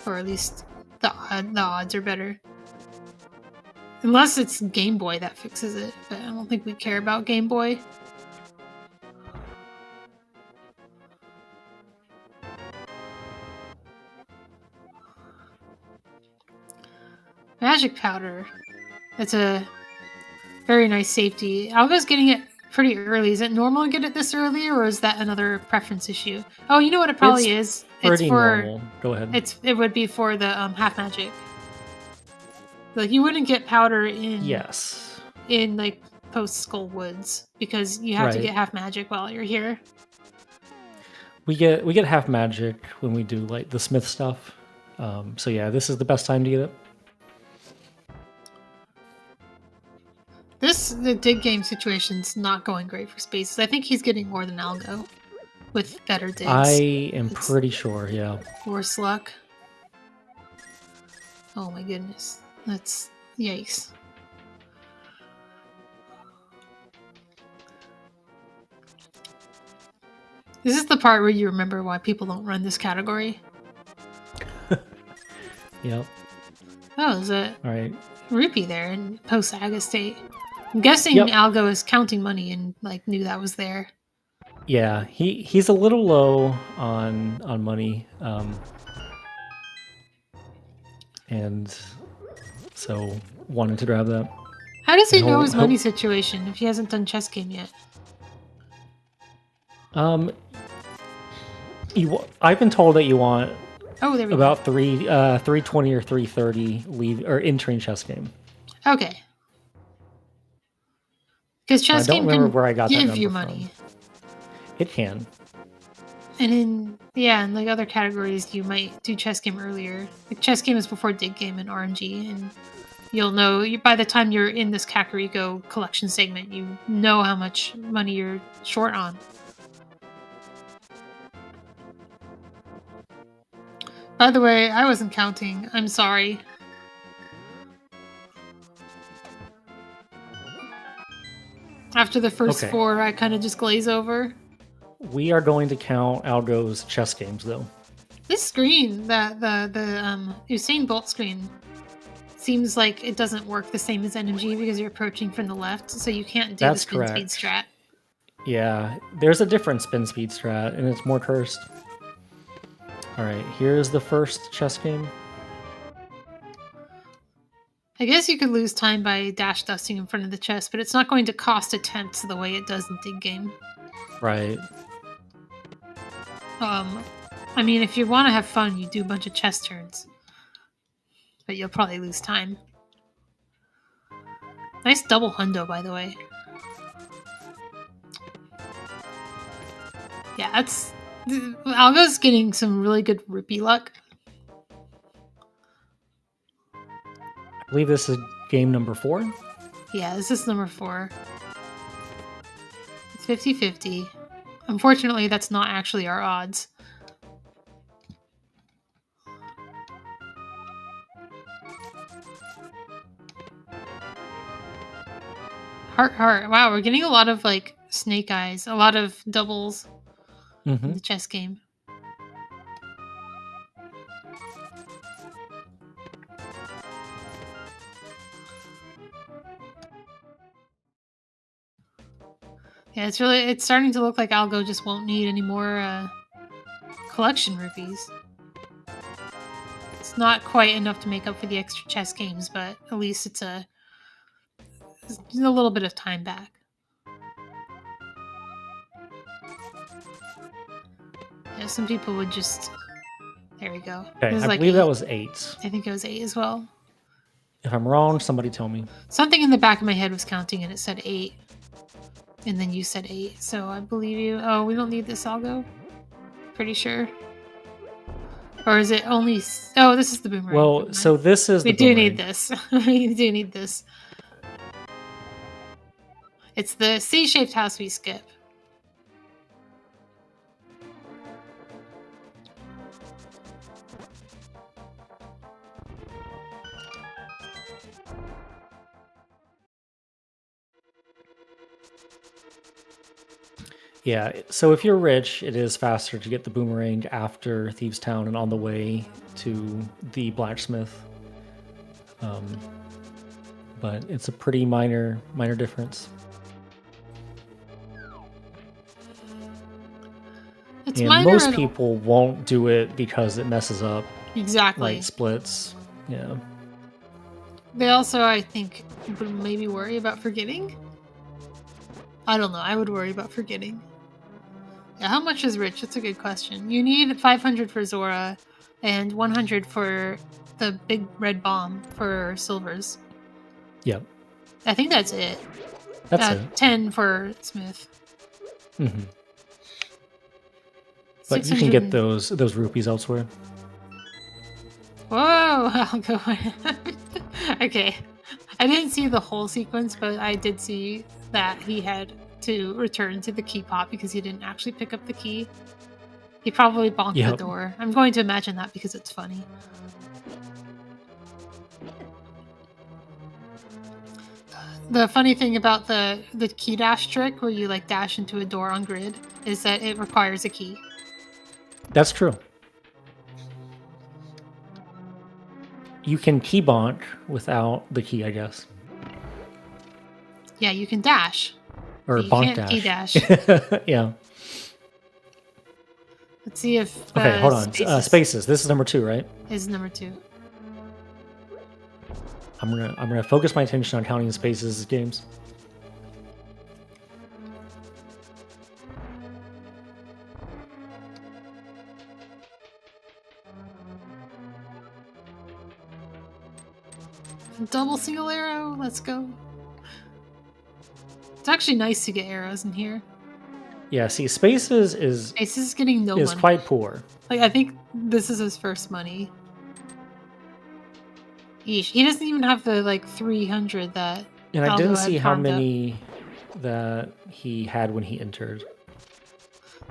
or at least the odds are better. Unless it's Game Boy that fixes it, but I don't think we care about Game Boy. Magic powder. That's a very nice safety. Algo's getting it pretty early. Is it normal to get it this early, or is that another preference issue? Oh, you know what it probably is?
Pretty
It's for
normal. Go ahead.
it would be for the half magic. Like you wouldn't get powder in
Yes.
in like post Skull Woods because you have to
Right.
get half magic while you're here.
We get half magic when we do like the Smith stuff. So yeah, this is the best time to get it.
The dig game situation's not going great for Spaces. I think he's getting more than Algo with better digs.
I am
It's-
pretty sure, yeah.
Worse luck. Oh my goodness. That's yikes. This is the part where you remember why people don't run this category.
Yep.
Oh, there's a
All right.
rupee there in post Saga State. I'm guessing
Yep.
Algo is counting money and like knew that was there.
Yeah, he's a little low on money, and so wanted to grab that.
How does he
And
know
hope-
his money situation if he hasn't done chess game yet?
I've been told that you want
Oh, there we
about 320 or 330 leave or entering chess game.
go. Okay. Because chess
don't
game
remember
can
where I got that
give you
number
money.
It can.
And in like other categories, you might do chess game earlier. Like chess game is before dig game and RNG, and you'll know by the time you're in this Kakariko collection segment, you know how much money you're short on. By the way, I wasn't counting. I'm sorry. After the first
Okay.
4, I kind of just glaze over.
We are going to count Algo's chess games though.
This screen, the Usain Bolt screen, seems like it doesn't work the same as NMG because you're approaching from the left, so you can't do
That's
the spin speed
correct.
strat.
Yeah, there's a different spin speed strat, and it's more cursed. All right, here's the first chess game.
I guess you could lose time by dash dusting in front of the chest, but it's not going to cost attempts the way it does in Dig Game.
Right.
I mean, if you want to have fun, you do a bunch of chess turns, but you'll probably lose time. Nice double hundo, by the way. Yeah, that's... Algo's getting some really good rupee luck.
I believe this is game number 4.
Yeah, this is number 4. It's 50-50. Unfortunately, that's not actually our odds. Heart, heart. Wow, we're getting a lot of, like, snake eyes. A lot of doubles in the chess game. Yeah, it's starting to look like Algo just won't need any more collection rupees. It's not quite enough to make up for the extra chess games, but at least it's a little bit of time back. Yeah, some people would just... There we go.
Okay, I
like
believe
8.
that was 8.
I think it was 8 as well.
If I'm wrong, somebody tell me.
Something in the back of my head was counting and it said 8. And then you said 8, so I believe you. Oh, we don't need this Algo? Pretty sure. Or is it only... Oh, this is the boomerang.
Well, so this is
we
the
do
boomerang.
need this. We do need this. It's the C-shaped house we skip.
Yeah, so if you're rich, it is faster to get the boomerang after Thieves' Town and on the way to the blacksmith. But it's a pretty minor difference.
It's
and
minor
most people won't do it because it messes up
exactly
light splits. Yeah.
They also, I think, would maybe worry about forgetting. I don't know. I would worry about forgetting. Yeah, how much is rich? That's a good question. You need 500 for Zora and 100 for the big red bomb for silvers.
Yep.
I think that's it.
That's it.
10 for Smith.
Mm-hmm. But you can get those rupees elsewhere.
Whoa! I'll go. Okay. I didn't see the whole sequence, but I did see that he had to return to the key pot because he didn't actually pick up the key. He probably bonked the door. I'm going to imagine that because it's funny. The funny thing about the key dash trick where you like dash into a door on grid is that it requires a key.
That's true. You can key bonk without the key, I guess.
Yeah, you can dash.
Or bonk dash.
Key dash.
Yeah.
Let's see if...
okay, hold on. Spaces. This is number 2, right?
Is number 2.
I'm gonna focus my attention on counting spaces as games.
Double single arrow. Let's go. It's actually nice to get arrows in here.
Yeah, see, Spaces is
getting no money.
Quite poor.
Like, I think this is his first money. Yeesh. He doesn't even have the, like, 300 that...
And I didn't see how many that he had when he entered.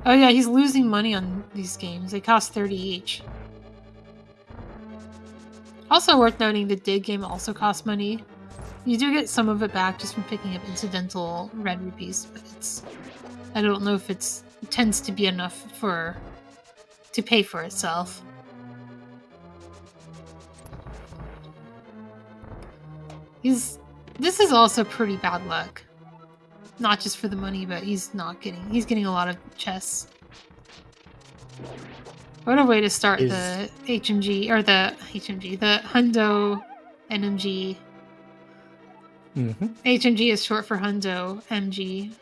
Oh yeah, he's losing money on these games. They cost 30 each. Also worth noting, the dig game also costs money. You do get some of it back just from picking up incidental red rupees, but it's... I don't know if it tends to be enough to pay for itself. This is also pretty bad luck. Not just for the money, but he's getting a lot of chests. What a way to start the HMG, or the Hundo NMG. HMG is short for Hundo MG.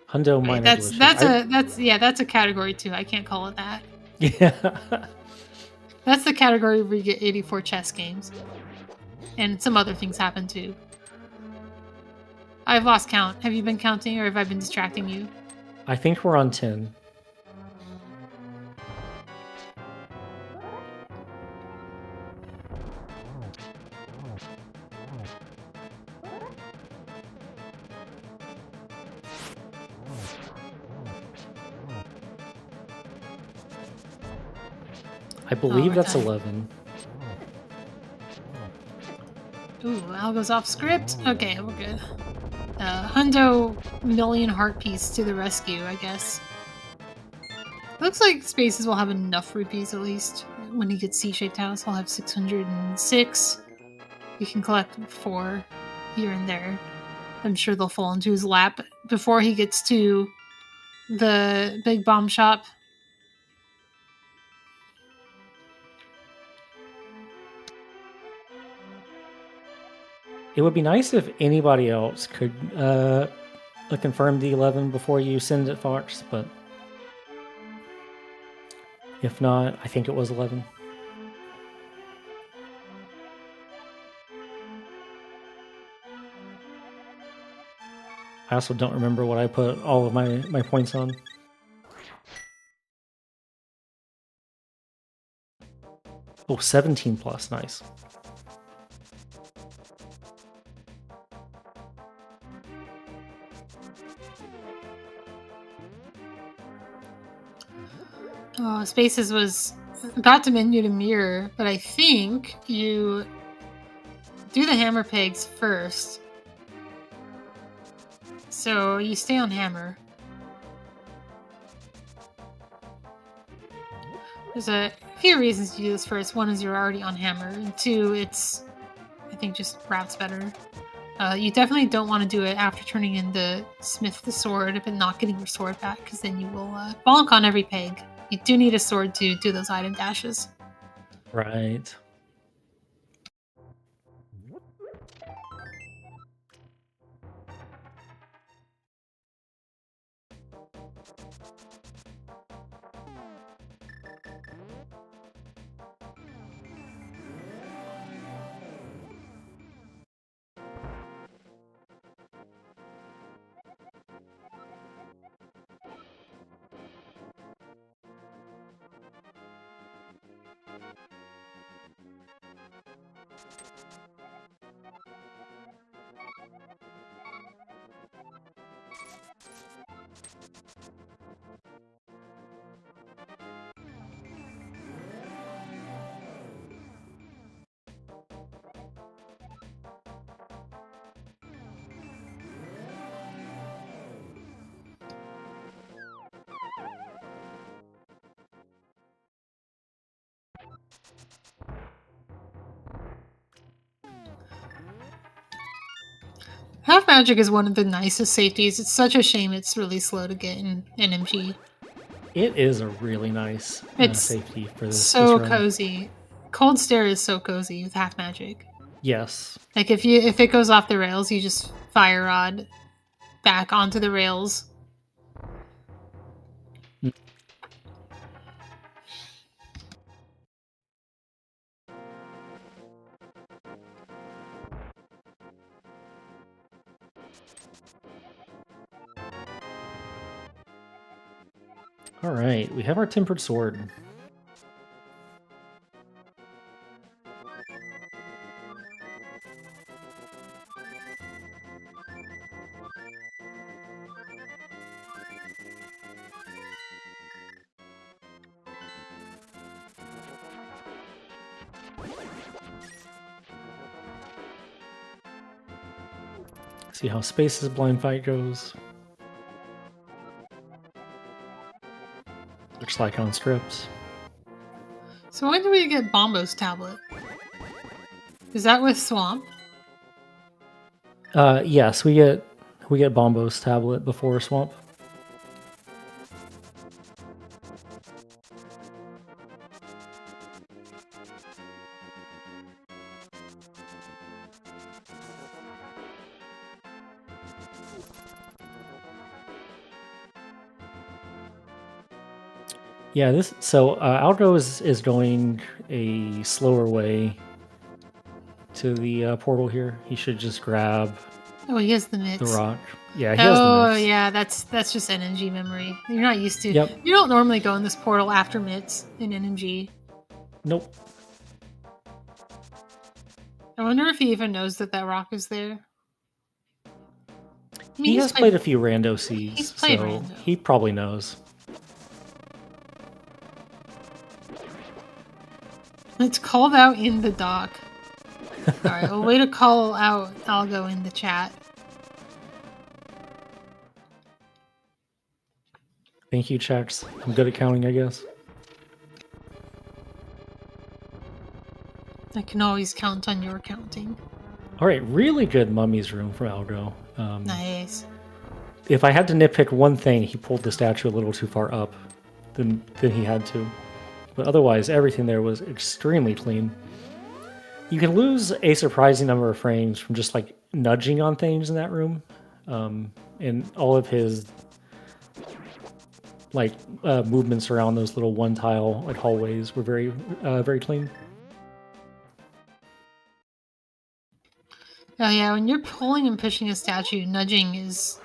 Hundo minor delicious.
That's a category too. I can't call it that.
Yeah.
That's the category where you get 84 chess games. And some other things happen too. I've lost count. Have you been counting, or have I been distracting you?
I think we're on 10. I believe that's 11.
Ooh, Algo's off script. Okay, we're good. Hundo million heart piece to the rescue, I guess. Looks like Spaces will have enough rupees at least. When he gets C-shaped house, I'll have 606. You can collect 4 here and there. I'm sure they'll fall into his lap before he gets to the big bomb shop.
It would be nice if anybody else could confirm the 11 before you send it, Fox, but if not, I think it was 11. I also don't remember what I put all of my points on. Oh, 17 plus, nice.
Oh, Spaces was about to menu to mirror, but I think you do the hammer pegs first. So you stay on hammer. There's a few reasons to do this first. One is you're already on hammer, and 2, it's, I think, just routes better. You definitely don't want to do it after turning in the Smith the sword, but not getting your sword back, because then you will bonk on every peg. You do need a sword to do those item dashes.
Right.
Half magic is one of the nicest safeties. It's such a shame it's really slow to get in NMG.
It is a really nice safety for this.
So
this
cozy. Cold Stare is so cozy with half magic.
Yes.
Like if it goes off the rails, you just fire rod back onto the rails.
All right, we have our tempered sword. See how Space's blind fight goes. Looks like on strips.
So when do we get Bombo's tablet? Is that with Swamp?
Yes, we get Bombo's tablet before Swamp. Yeah, Algo is going a slower way to the portal here. He should just grab
Oh, he has the mitts.
the rock. Yeah, he has the
Oh,
mitts.
yeah, that's just NMG memory. You're not used to.
Yep.
You don't normally go in this portal after mitts in NMG.
Nope.
I wonder if he even knows that rock is there. I mean,
He has played a few rando seeds,
he's played
so
rando.
he probably knows.
It's called out in the doc. Alright, well, way to call out Algo in the chat.
Thank you, Chex. I'm good at counting, I guess.
I can always count on your counting.
All right, really good Mummy's Room from Algo.
Nice.
If I had to nitpick one thing, he pulled the statue a little too far up than he had to. But otherwise, everything there was extremely clean. You can lose a surprising number of frames from just like nudging on things in that room. And all of his movements around those little one tile like hallways were very clean.
Oh yeah, when you're pulling and pushing a statue, nudging is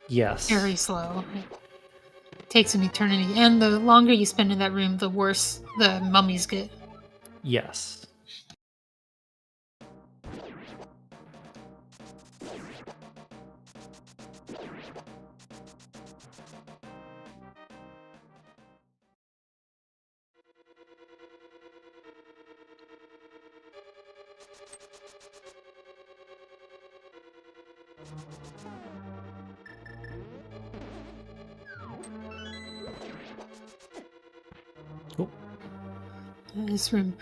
very slow. It takes an eternity, and the longer you spend in that room, the worse the mummies get.
Yes.
This room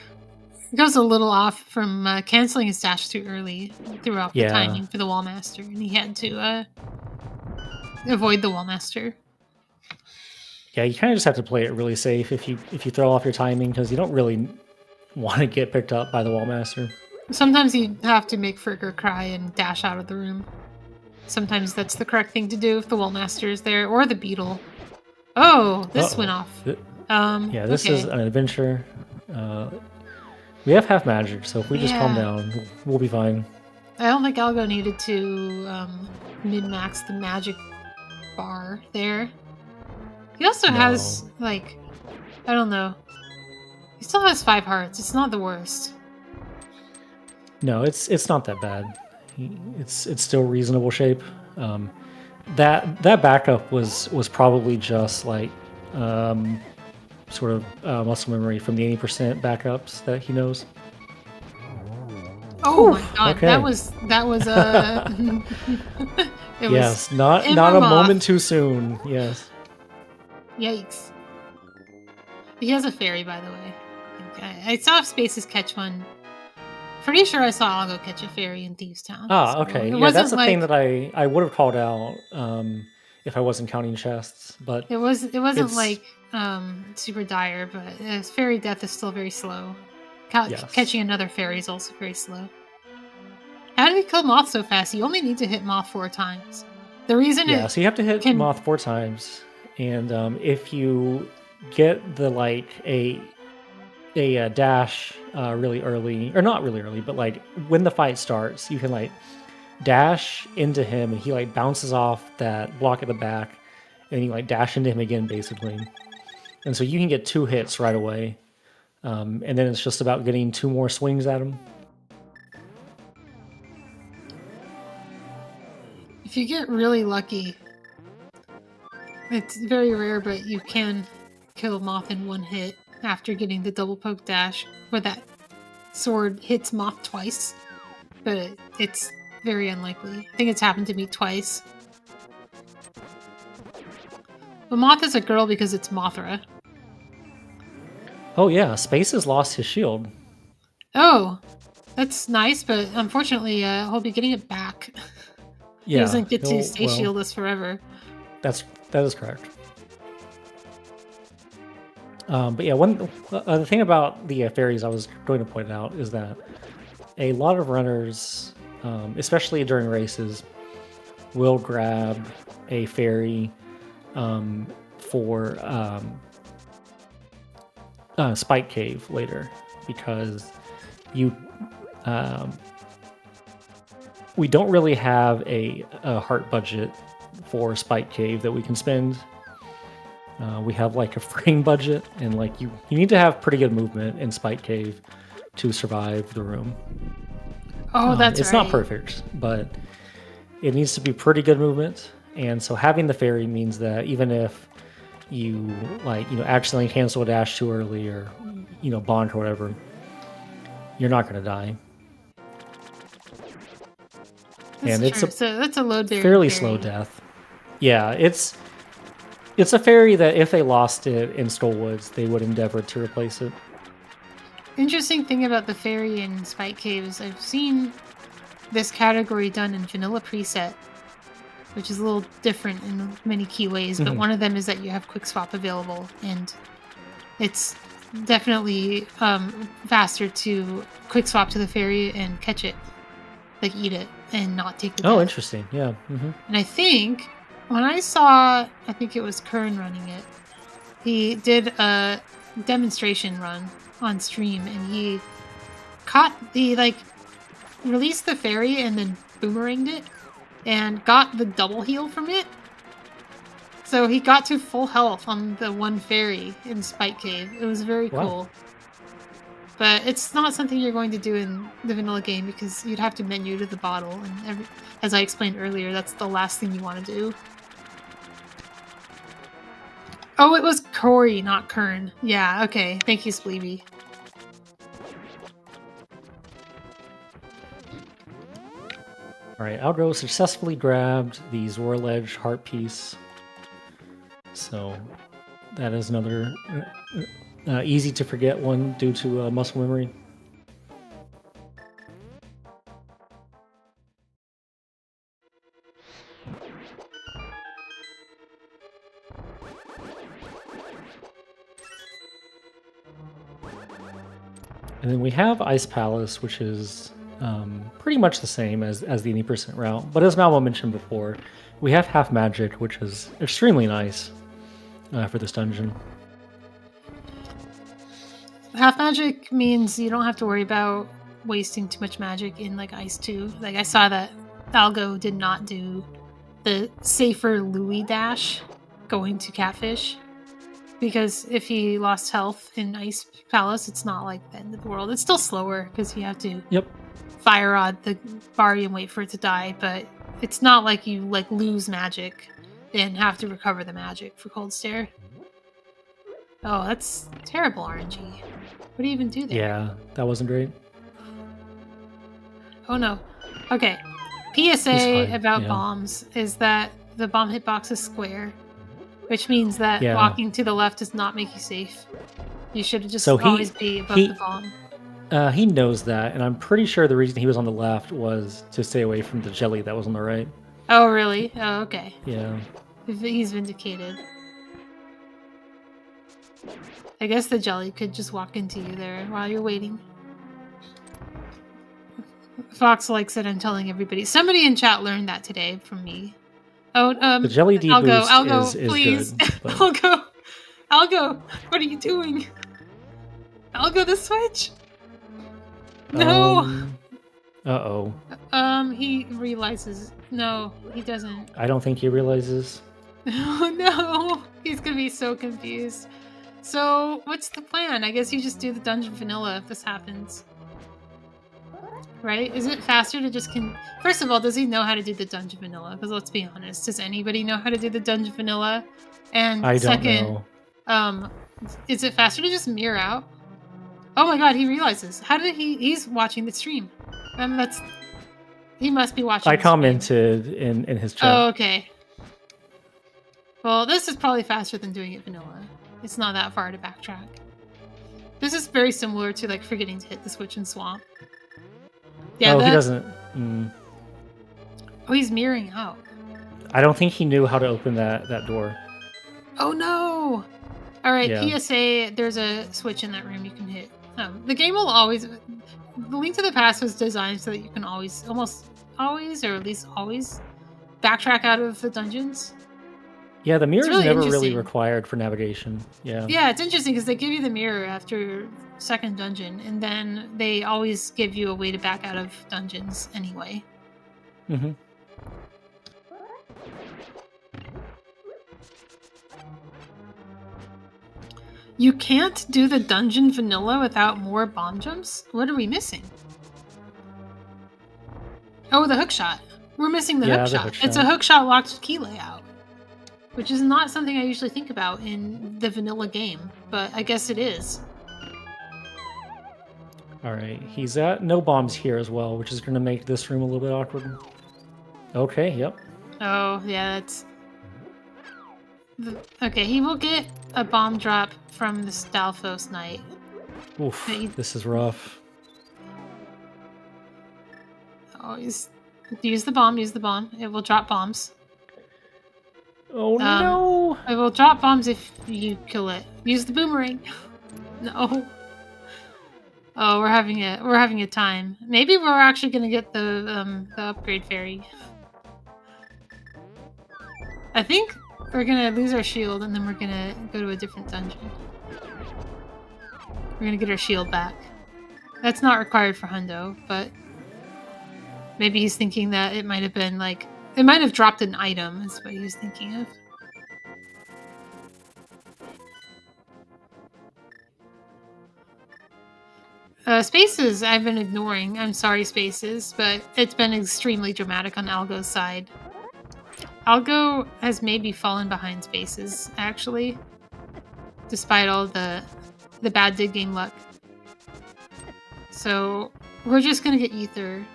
goes a little off from canceling his dash too early. Threw off the timing for the Wallmaster, and he had to avoid the Wallmaster.
Yeah, you kind of just have to play it really safe if you throw off your timing, because you don't really want to get picked up by the Wallmaster.
Sometimes you have to make Frigger cry and dash out of the room. Sometimes that's the correct thing to do if the Wallmaster is there, or the Beetle. Oh, this went off.
Yeah, this is an adventure. We have half magic, so if we just calm down, we'll be fine.
I don't think Algo needed to min-max the magic bar there. He also has, I don't know. He still has 5 hearts. It's not the worst.
No, it's not that bad. It's still reasonable shape. That backup was probably just like sort of muscle memory from the 80% backups that he knows.
Oh my god,
okay.
that was it
yes,
was
not a moment too soon. Yes.
Yikes. He has a fairy, by the way. I saw Spaces catch one. Pretty sure I saw Algo catch a fairy in Thieves Town.
Ah, okay. Yeah, that's the thing that I would have called out if I wasn't counting chests, but
it wasn't like super dire, but fairy death is still very slow. Catching another fairy is also very slow. How did he kill Moth so fast? You only need to hit Moth 4 times. The reason
so you have to hit Moth 4 times, and if you get the a dash really early, or not really early, but like when the fight starts, you can dash into him, and he bounces off that block at the back, and you dash into him again, basically. And so you can get 2 hits right away, and then it's just about getting 2 more swings at him.
If you get really lucky, it's very rare, but you can kill Moth in 1 hit after getting the double poke dash, where that sword hits Moth twice, but it's very unlikely. I think it's happened to me twice. But Moth is a girl because it's Mothra.
Oh yeah, Space has lost his shield.
Oh! That's nice, but unfortunately, he'll be getting it back. He
Yeah,
doesn't get to
he'll-
stay
well,
shieldless forever.
that is correct. But yeah, the thing about the fairies I was going to point out is that a lot of runners, especially during races, will grab a fairy for Spike Cave later, because we don't really have a heart budget for Spike Cave that we can spend. We have like a frame budget, and like you need to have pretty good movement in Spike Cave to survive the room.
Oh, that's
it's
right.
not perfect, but it needs to be pretty good movement. And so having the fairy means that even if you accidentally cancel a dash too early, or bond or whatever, you're not going to die.
That's a load bearing
fairly
fairy.
slow death. Yeah, it's a fairy that if they lost it in Skullwoods, they would endeavor to replace it.
Interesting thing about the fairy in Spike Caves, I've seen this category done in vanilla preset, which is a little different in many key ways, but one of them is that you have quick swap available, and it's definitely faster to quick swap to the fairy and catch it, like eat it and not take the death.
Interesting. Yeah. Mm-hmm.
And I think when I saw, I think it was Kern running it, he did a demonstration run on stream, and he released the fairy and then boomeranged it and got the double heal from it. So he got to full health on the one fairy in Spike Cave. It was very cool. But it's not something you're going to do in the vanilla game, because you'd have to menu to the bottle, and as I explained earlier, that's the last thing you want to do. Oh, it was Corey, not Kern. Yeah, okay. Thank you, Spleeby.
Alright, Algo successfully grabbed the Zoral Edge heart piece. So that is another easy to forget one due to muscle memory. And then we have Ice Palace, which is pretty much the same as the 80% route. But as Malmo mentioned before, we have Half Magic, which is extremely nice for this dungeon.
Half Magic means you don't have to worry about wasting too much magic in like Ice 2. Like I saw that Algo did not do the safer Louis dash going to Catfish, because if he lost health in Ice Palace, it's not like the end of the world. It's still slower because you have to fire rod the Bari and wait for it to die, but it's not like you like lose magic and have to recover the magic for Cold Stare. Oh, that's terrible RNG. What do you even do there?
Yeah, that wasn't great.
Oh no. Okay. PSA about bombs is that the bomb hitbox is square, which means that walking to the left does not make you safe. You should just always be above the bomb.
He knows that, and I'm pretty sure the reason he was on the left was to stay away from the jelly that was on the right.
Oh, really? Oh, okay.
Yeah.
He's vindicated. I guess the jelly could just walk into you there while you're waiting. Fox likes it. I'm telling everybody. Somebody in chat learned that today from me. Oh,
the jelly deboost
Algo,
is
please.
good. But...
Algo, what are you doing? Algo, the switch. No.
Uh-oh.
He realizes. No, he doesn't.
I don't think he realizes.
Oh no, he's gonna be so confused. So, what's the plan? I guess you just do the dungeon vanilla if this happens. Right? Is it faster to just First of all, does he know how to do the dungeon vanilla? Because let's be honest, does anybody know how to do the dungeon vanilla? And
I
second,
don't know.
Is it faster to just mirror out? Oh my god, he realizes. How did he's watching the stream. He must be watching
I commented in his chat.
Oh, okay. Well, this is probably faster than doing it vanilla. It's not that far to backtrack. This is very similar to like forgetting to hit the switch in Swamp. Yeah,
Oh,
that.
he doesn't.
Oh, he's mirroring out.
I don't think he knew how to open that door.
Oh no! All right,
Yeah.
PSA. There's a switch in that room you can hit. The game will always. The Link to the Past was designed so that you can almost always, or at least always, backtrack out of the dungeons.
Yeah, the mirror is
really
never really
interesting.
required for navigation. Yeah.
Yeah, it's interesting because they give you the mirror after your second dungeon, and then they always give you a way to back out of dungeons anyway.
Mm-hmm.
You can't do the dungeon vanilla without more bomb jumps? What are we missing? Oh, the hook shot. We're missing the hook shot. It's a hook shot locked key layout, which is not something I usually think about in the vanilla game, but I guess it is.
All right, he's at no bombs here as well, which is going to make this room a little bit awkward. Okay, yep.
Oh, yeah, that's... Okay, he will get a bomb drop from the Stalfos Knight.
Oof, this is rough.
Oh, use the bomb, It will drop bombs.
Oh no!
It will drop bombs if you kill it. Use the boomerang. No. Oh, we're having a time. Maybe we're actually gonna get the upgrade fairy. I think we're gonna lose our shield and then we're gonna go to a different dungeon. We're gonna get our shield back. That's not required for Hundo, but maybe he's thinking that it might have been like it might have dropped an item. Is what he was thinking of. Spaces I've been ignoring. I'm sorry, Spaces, but it's been extremely dramatic on Algo's side. Algo has maybe fallen behind Spaces, actually, despite all the bad dig game luck. So we're just gonna get Ether.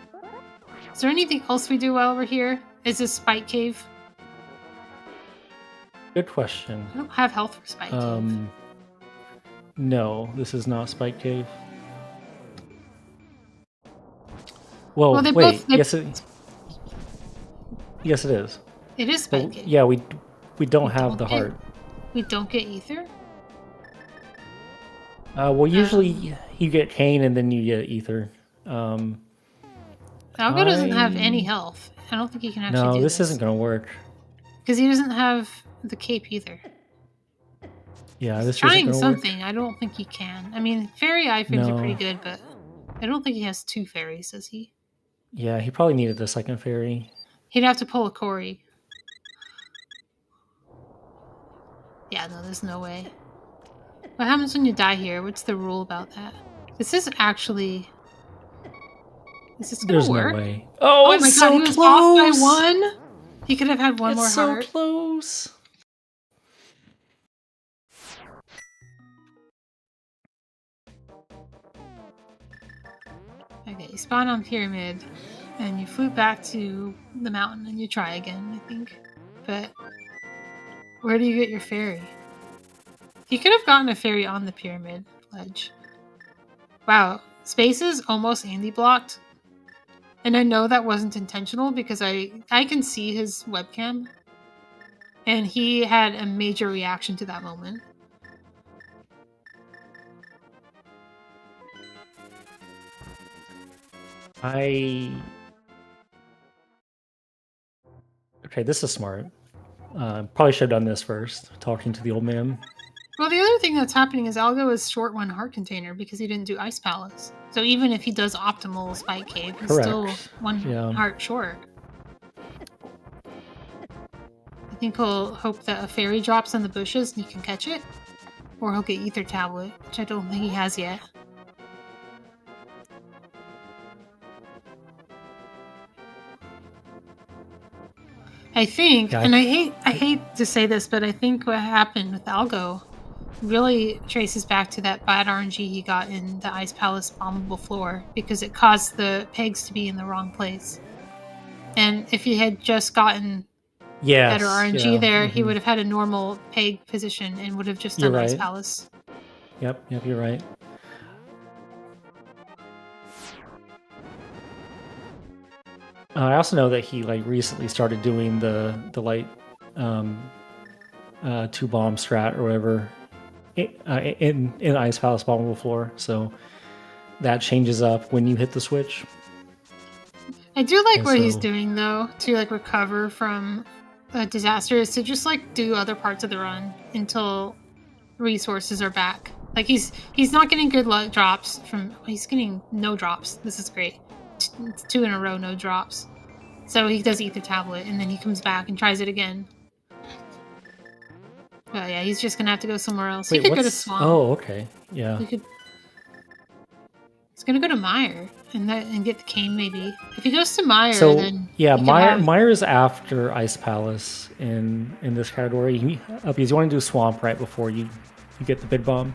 Is there anything else we do while we're here? Is this Spike Cave?
Good question.
I don't have health for Spike Cave.
No, this is not Spike Cave. Well, wait. Yes, it is.
It is Spike Cave.
Yeah, we don't have the heart.
We don't get Ether?
Well, usually you get Cane and then you get Ether.
Algo doesn't have any health. I don't think he can actually do this.
No, this isn't going to work.
Because he doesn't have the cape either.
Yeah, this
isn't going to work.
Trying
something. I don't think he can. I mean, fairy iframes are pretty good, but I don't think he has 2 fairies, does he?
Yeah, he probably needed the second fairy.
He'd have to pull a Cory. Yeah, no, there's no way. What happens when you die here? What's the rule about that? This is actually... Is this gonna work?
No way. Oh my god, so
he was off by 1? He could have had one more heart.
So close.
Okay, you spawn on Pyramid, and you flew back to the mountain, and you try again, I think. But where do you get your fairy? He could have gotten a fairy on the Pyramid ledge. Wow, Spaces almost Andy blocked. And I know that wasn't intentional because I can see his webcam. And he had a major reaction to that moment.
Okay, this is smart. Probably should have done this first, talking to the old man.
Well, the other thing that's happening is Algo is short 1 heart container because he didn't do Ice Palace. So even if he does optimal Spike Cave, he's still 1 heart short. I think he'll hope that a fairy drops in the bushes and he can catch it. Or he'll get Ether Tablet, which I don't think he has yet. I think, and I hate to say this, but I think what happened with Algo really traces back to that bad RNG he got in the Ice Palace bombable floor because it caused the pegs to be in the wrong place. And if he had just gotten better RNG there, he would have had a normal peg position and would have just done Ice Palace.
Yep, you're right. I also know that he like recently started doing the light 2-bomb strat or whatever in Ice Palace bombable floor. So that changes up when you hit the switch.
I do like
And
what he's
so-
doing though to like recover from a disaster is to just like do other parts of the run until resources are back. Like he's not getting good luck drops from he's getting no drops. This is great. It's 2 in a row no drops. So he does Ether Tablet and then he comes back and tries it again. But yeah, he's just gonna have to go somewhere else. He
Wait,
could go to
what's...
Swamp.
Oh, okay. Yeah.
He could. He's gonna go to Meyer and get the cane maybe. If he goes to Meyer,
So
then
yeah,
he could
Meyer
have-
Meyer is after Ice Palace in this category. Because you want to do Swamp right before you get the big bomb.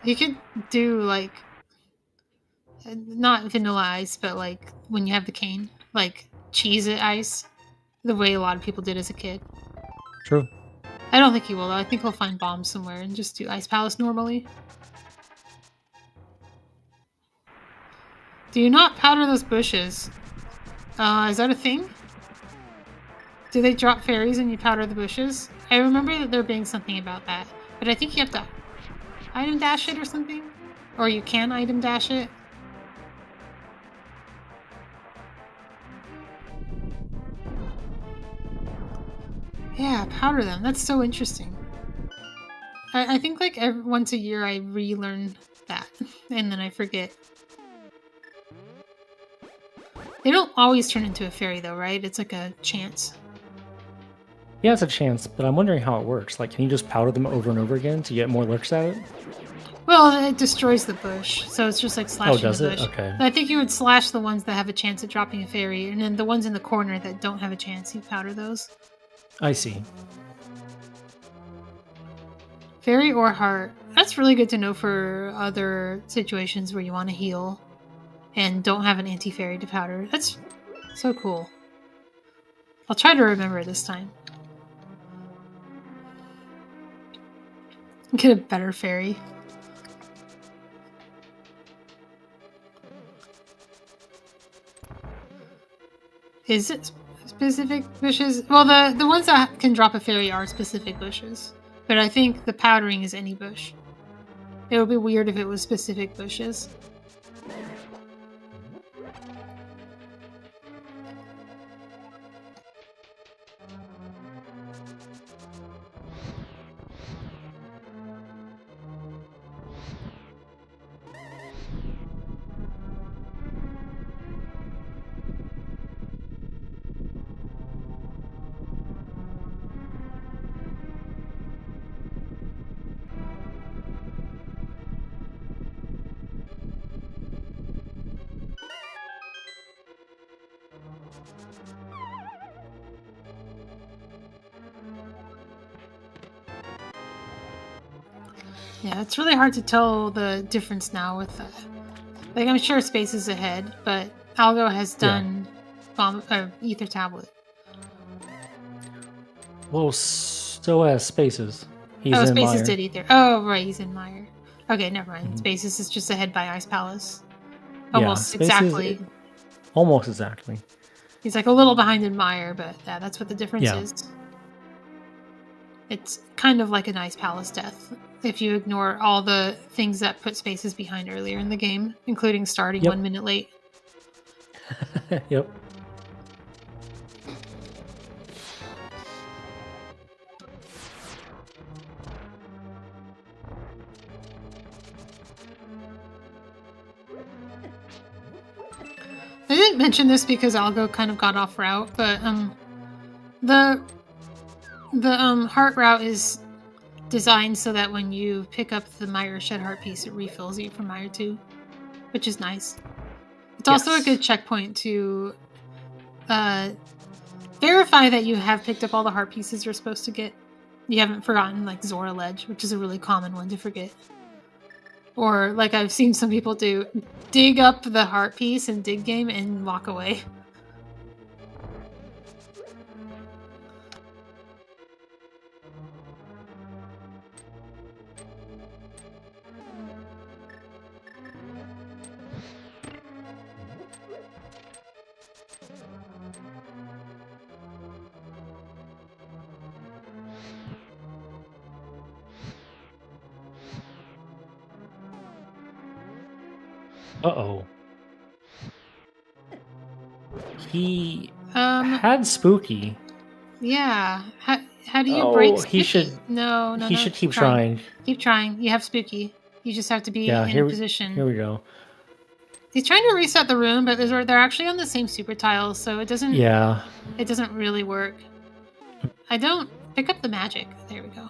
He could do like not vanilla ice, but like when you have the cane, like cheese it ice, the way a lot of people did as a kid.
True.
I don't think he will though. I think he'll find bombs somewhere and just do Ice Palace normally. Do not powder those bushes. Is that a thing? Do they drop fairies when you powder the bushes? I remember that there being something about that, but I think you have to item dash it or something, or you can item dash it. Yeah, powder them. That's so interesting. I think like once a year I relearn that, and then I forget. They don't always turn into a fairy though, right? It's like a chance.
Yeah, it's a chance, but I'm wondering how it works. Like, can you just powder them over and over again to get more looks at it?
Well, it destroys the bush, so it's just like slashing
does
the
it?
bush.
Okay.
I think you would slash the ones that have a chance at dropping a fairy, and then the ones in the corner that don't have a chance, you powder those.
I see.
Fairy or heart. That's really good to know for other situations where you want to heal and don't have an anti-fairy to powder. That's so cool. I'll try to remember this time. Get a better fairy. Is it specific bushes? Well, the ones that can drop a fairy are specific bushes. But I think the powdering is any bush. It would be weird if it was specific bushes. Yeah, it's really hard to tell the difference now with that. Like, I'm sure Space is ahead, but Algo has done Ether Tablet.
Well, so has Spaces. He's in
Spaces
Meyer.
did Ether. Oh, right, he's in Meyer. Okay, never mind. Spaces is just ahead by Ice Palace. Almost
Spaces,
exactly.
Almost exactly.
He's like a little behind in Meyer, but yeah, that's what the difference
Yeah.
is. It's kind of like an Ice Palace death if you ignore all the things that put Spaces behind earlier in the game, including starting 1 minute late.
Yep.
I didn't mention this because Algo kind of got off route, but the heart route is designed so that when you pick up the Meyer Shed Heart piece, it refills you from Meyer 2, which is nice. It's also a good checkpoint to verify that you have picked up all the heart pieces you're supposed to get. You haven't forgotten, like, Zora Ledge, which is a really common one to forget. Or, like I've seen some people do, dig up the heart piece in Dig Game and walk away.
Uh-oh. He
Um,
had spooky.
yeah. How do you
Oh,
break
he
spooky?
should-
No.
He should keep trying.
Keep trying. You have spooky. You just have to be
Yeah,
in position.
here we go.
He's trying to reset the room, but they're actually on the same super tiles, so it doesn't.
Yeah.
It doesn't really work. I don't pick up the magic. There we go.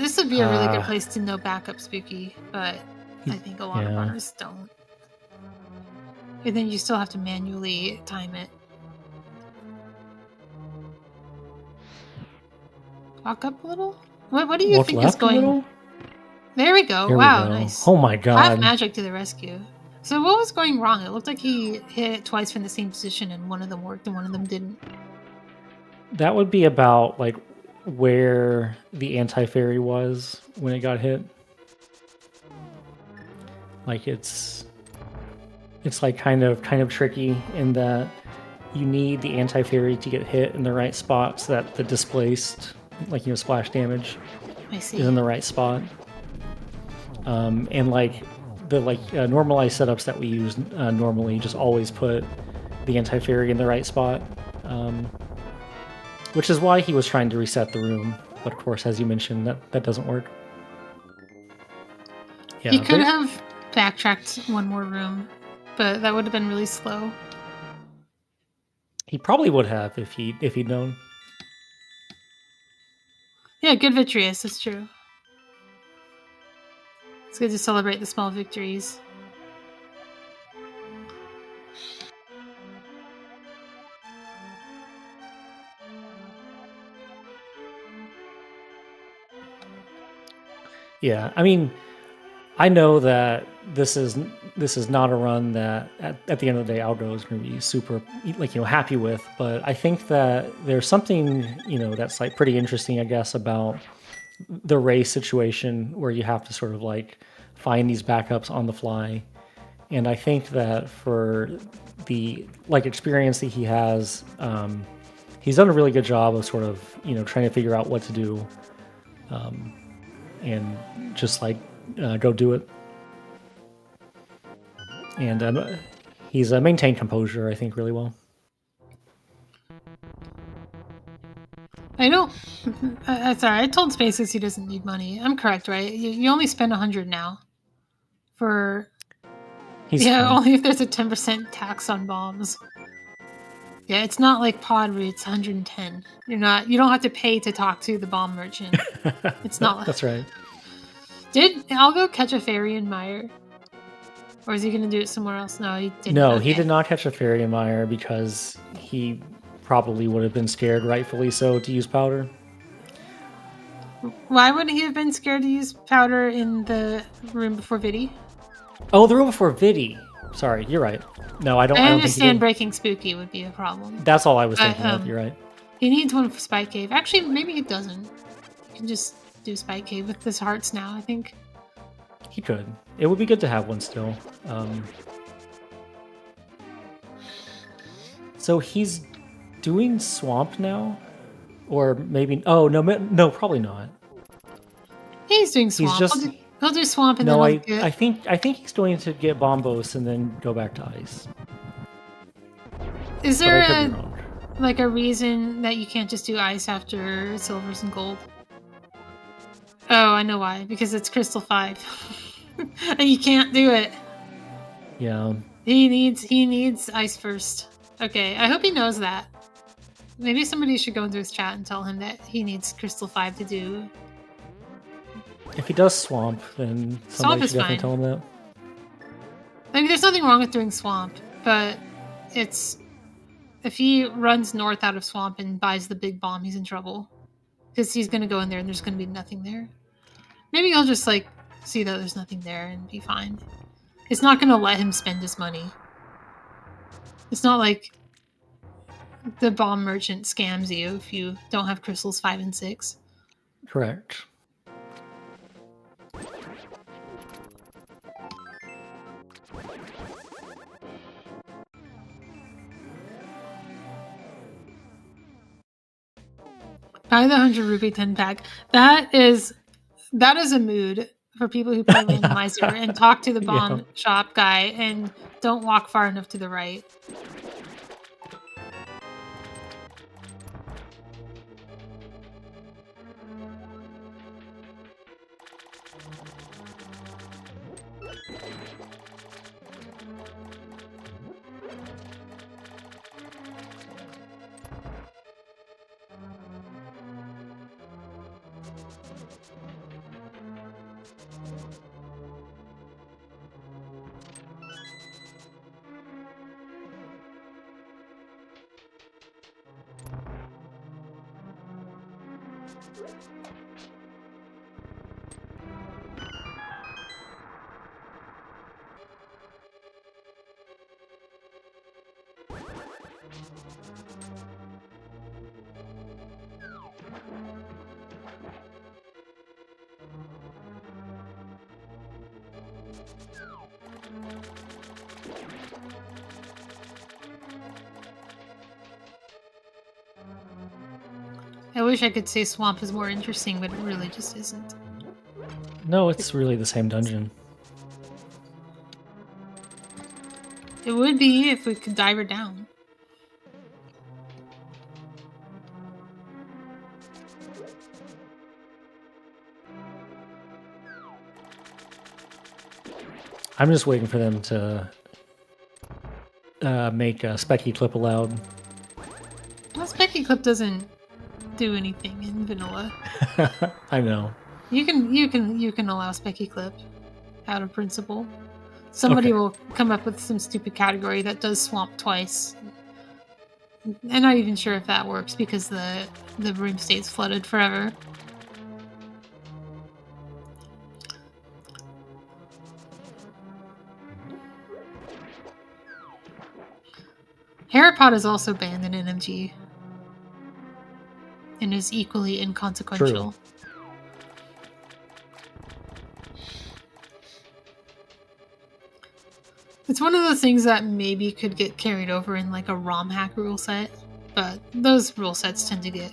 This would be a really good place to no backup spooky, but I think a lot of ours don't. And then you still have to manually time it. Walk up a little? What do you think is going? There we go.
There
wow,
we go.
nice.
Oh my god.
Half magic to the rescue. So what was going wrong? It looked like he hit it twice from the same position and one of them worked and one of them didn't.
That would be about like where the anti-fairy was when it got hit. Like it's like kind of tricky in that you need the anti-fairy to get hit in the right spot so that the displaced, like, you know, splash damage is in the right spot. And like the normalized setups that we use normally just always put the anti-fairy in the right spot. Which is why he was trying to reset the room. But of course, as you mentioned, that doesn't work. Yeah,
he could have backtracked one more room, but that would have been really slow.
He probably would have if he'd known.
Yeah, good Vitreous, that's true. It's good to celebrate the small victories.
Yeah, I mean, I know that this is not a run that at the end of the day Algo is going to be super, like, you know, happy with, but I think that there's something, you know, that's like pretty interesting, I guess, about the race situation where you have to sort of like find these backups on the fly. And I think that for the like experience that he has, he's done a really good job of sort of, you know, trying to figure out what to do, and just like go do it. And he's maintained composure, I think, really well.
I don't. Sorry, I told Spaces he doesn't need money. I'm correct, right? You only spend 100 now. For only if there's a 10% tax on bombs. Yeah, it's not like Pod where it's 110. You don't have to pay to talk to the bomb merchant. It's not.
That's right.
Did Algo catch a fairy in Mire? Or is he going to do it somewhere else? No, he didn't.
No, he did not catch a fairy in Mire because he probably would have been scared, rightfully so, to use powder.
Why would he have been scared to use powder in the room before Viddy?
Oh, the room before Viddy. Sorry, you're right. No, I don't.
I
understand
don't think breaking spooky would be a problem.
That's all I was thinking of. You're right.
He needs one for Spike Cave. Actually, maybe he doesn't. You can just do Spike Cave with his hearts now, I think.
He could. It would be good to have one still. So he's doing Swamp now? Or maybe... Oh, no, probably not.
He's doing Swamp.
He's just...
He'll do Swamp and
then
I
think he's going to get Bombos and then go back to Ice.
Is there a reason that you can't just do Ice after Silvers and Gold? Oh, I know why. Because it's Crystal 5. And you can't do it.
Yeah.
He needs Ice first. Okay, I hope he knows that. Maybe somebody should go into his chat and tell him that he needs Crystal 5 to do.
If he does Swamp, then somebody should definitely tell him that.
Like, there's nothing wrong with doing Swamp, but it's... If he runs north out of Swamp and buys the big bomb, he's in trouble. Because he's going to go in there and there's going to be nothing there. Maybe he'll just, like, see that there's nothing there and be fine. It's not going to let him spend his money. It's not like the bomb merchant scams you if you don't have crystals 5 and 6.
Correct.
Buy the 100 rupee 10 pack. That is a mood. for people who play randomizer and talk to the bomb
Yeah.
shop guy and don't walk far enough to the right. I wish I could say Swamp is more interesting, but it really just isn't.
No, it's really the same dungeon.
It would be if we could dive her down.
I'm just waiting for them to make a Specky Clip allowed.
Well, Specky Clip doesn't do anything in vanilla.
I know.
You can allow Specky Clip out of principle. Somebody
Okay.
will come up with some stupid category that does Swamp twice. I'm not even sure if that works because the room stays flooded forever. Haripod is also banned in NMG and is equally inconsequential.
True.
It's one of the things that maybe could get carried over in like a ROM hack rule set, but those rule sets tend to get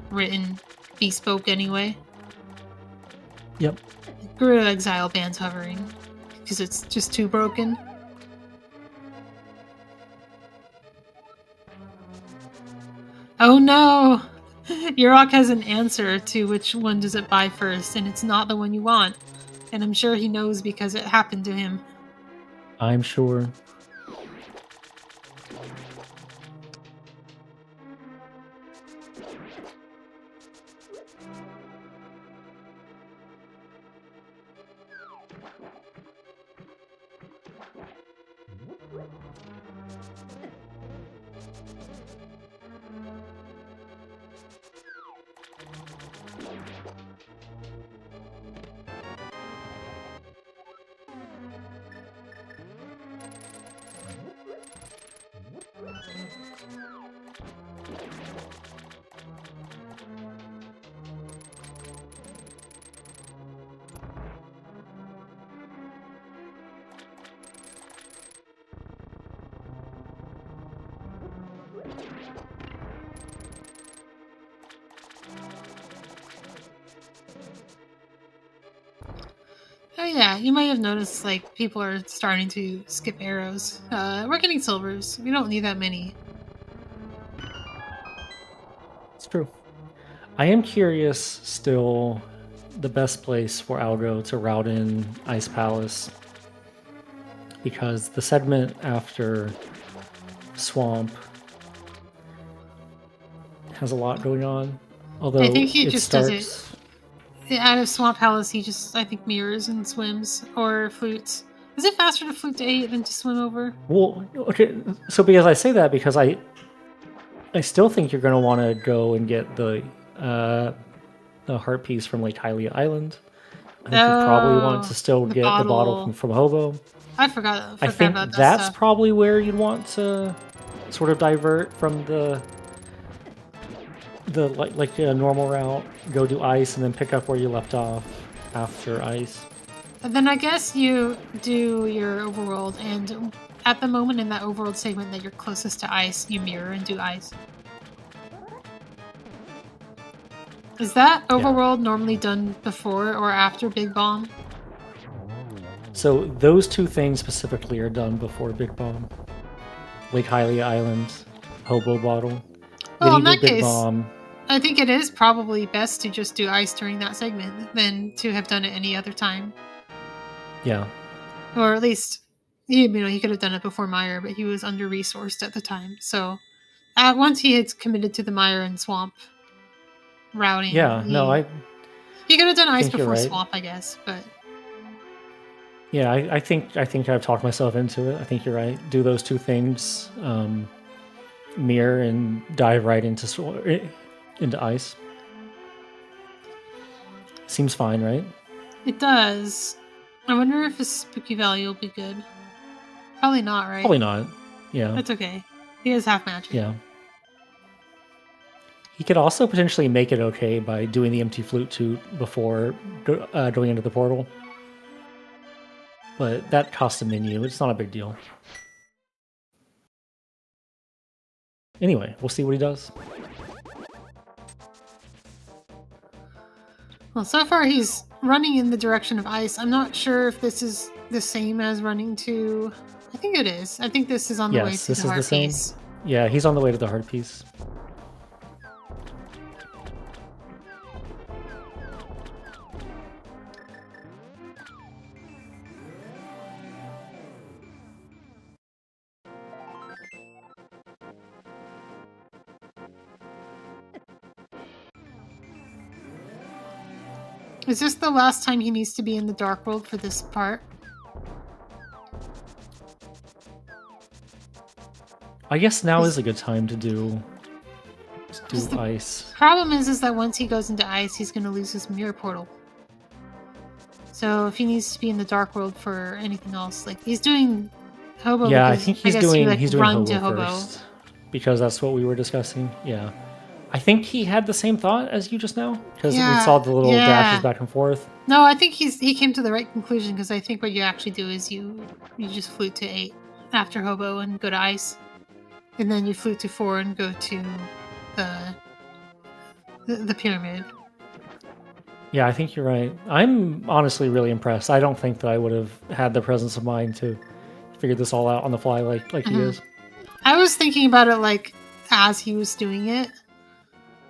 written bespoke anyway.
Yep.
Gorilla Exile bans hovering because it's just too broken. Oh no! Yurok has an answer to which one does it buy first, and it's not the one you want. And I'm sure he knows because it happened to him.
I'm sure.
Oh yeah, you might have noticed like people are starting to skip arrows. We're getting silvers. We don't need that many.
It's true. I am curious still the best place for Algo to route in Ice Palace, because the segment after Swamp has a lot going on. Although
I think he
it
just
starts...
does it. Out of Swamp Palace, he just, I think, mirrors and swims or flutes. Is it faster to flute to 8 than to swim over?
Well, okay, so because I say that because I still think you're going to want to go and get the heart piece from Lake Hylia Island. I think you probably want to still get the bottle from Hobo.
I forgot
I think
about that
that's
stuff.
probably where you'd want to sort of divert from the like a normal route, go do ice, and then pick up where you left off after ice.
And then I guess you do your overworld, and at the moment in that overworld segment that you're closest to ice, you mirror and do ice. Is that overworld normally done before or after Big Bomb?
So those two things specifically are done before Big Bomb. Lake Hylia Island, Hobo Bottle.
Well,
Then
in
you
that
do Big
case,
Bomb.
I think it is probably best to just do ice during that segment than to have done it any other time.
Yeah.
Or at least, he could have done it before Mire, but he was under-resourced at the time. So once he had committed to the Mire and Swamp routing,
Yeah,
he could have done ice
think you're
before
right.
Swamp, I guess. But
yeah, I think I've talked myself into it. I think you're right. Do those two things, mirror and dive right into ice. Seems fine, right?
it does. I wonder if his Spooky Valley will be good. Probably not, right?
Probably not. Yeah.
That's okay. He has half magic.
Yeah. He could also potentially make it okay by doing the empty flute toot before going into the portal. But that costs a menu. It's not a big deal. Anyway, we'll see what he does.
Well, so far he's running in the direction of ice. I'm not sure if this is the same as running to... I think it is. I think this is on the way
Yes,
to
this
the
is
hard
the same.
piece.
Yeah, he's on the way to the hard piece.
Is this the last time he needs to be in the Dark World for this part?
I guess now is a good time to do
the
ice.
Problem is that once he goes into ice, he's going to lose his mirror portal. So if he needs to be in the Dark World for anything else, like he's doing Hobo.
Yeah, I
because
think he's
guess
doing
you, run to
Hobo first because that's what we were discussing. Yeah, I think he had the same thought as you just now because we saw the little dashes back and forth.
No, I think he came to the right conclusion because I think what you actually do is you just flute to 8 after Hobo and go to ice, and then you flute to 4 and go to the pyramid.
Yeah, I think you're right. I'm honestly really impressed. I don't think that I would have had the presence of mind to figure this all out on the fly like he is.
I was thinking about it like as he was doing it.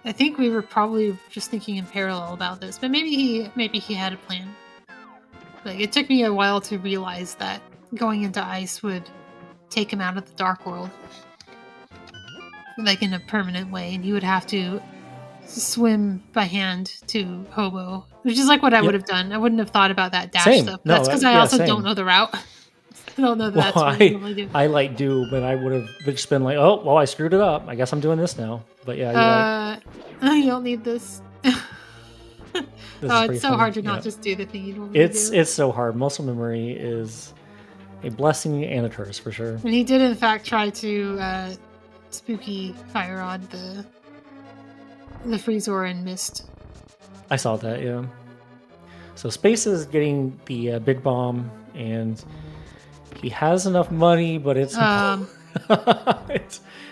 I think we were probably just thinking in parallel about this, but maybe he had a plan. Like it took me a while to realize that going into ice would take him out of the Dark World, like in a permanent way, and he would have to swim by hand to Hobo, which is like what I would have done. I wouldn't have thought about that dash stuff.
No,
that's because I also don't know the route. I don't know that's what you normally do.
I do, but I would have just been like, oh, well, I screwed it up. I guess I'm doing this now. But yeah, you're right.
You don't need this. It's so hard to not just do the thing you normally do.
It's so hard. Muscle memory is a blessing and a curse for sure.
And he did in fact try to spooky fire on the Freezor and missed.
I saw that, yeah. So Space is getting the big bomb, and he has enough money, but it's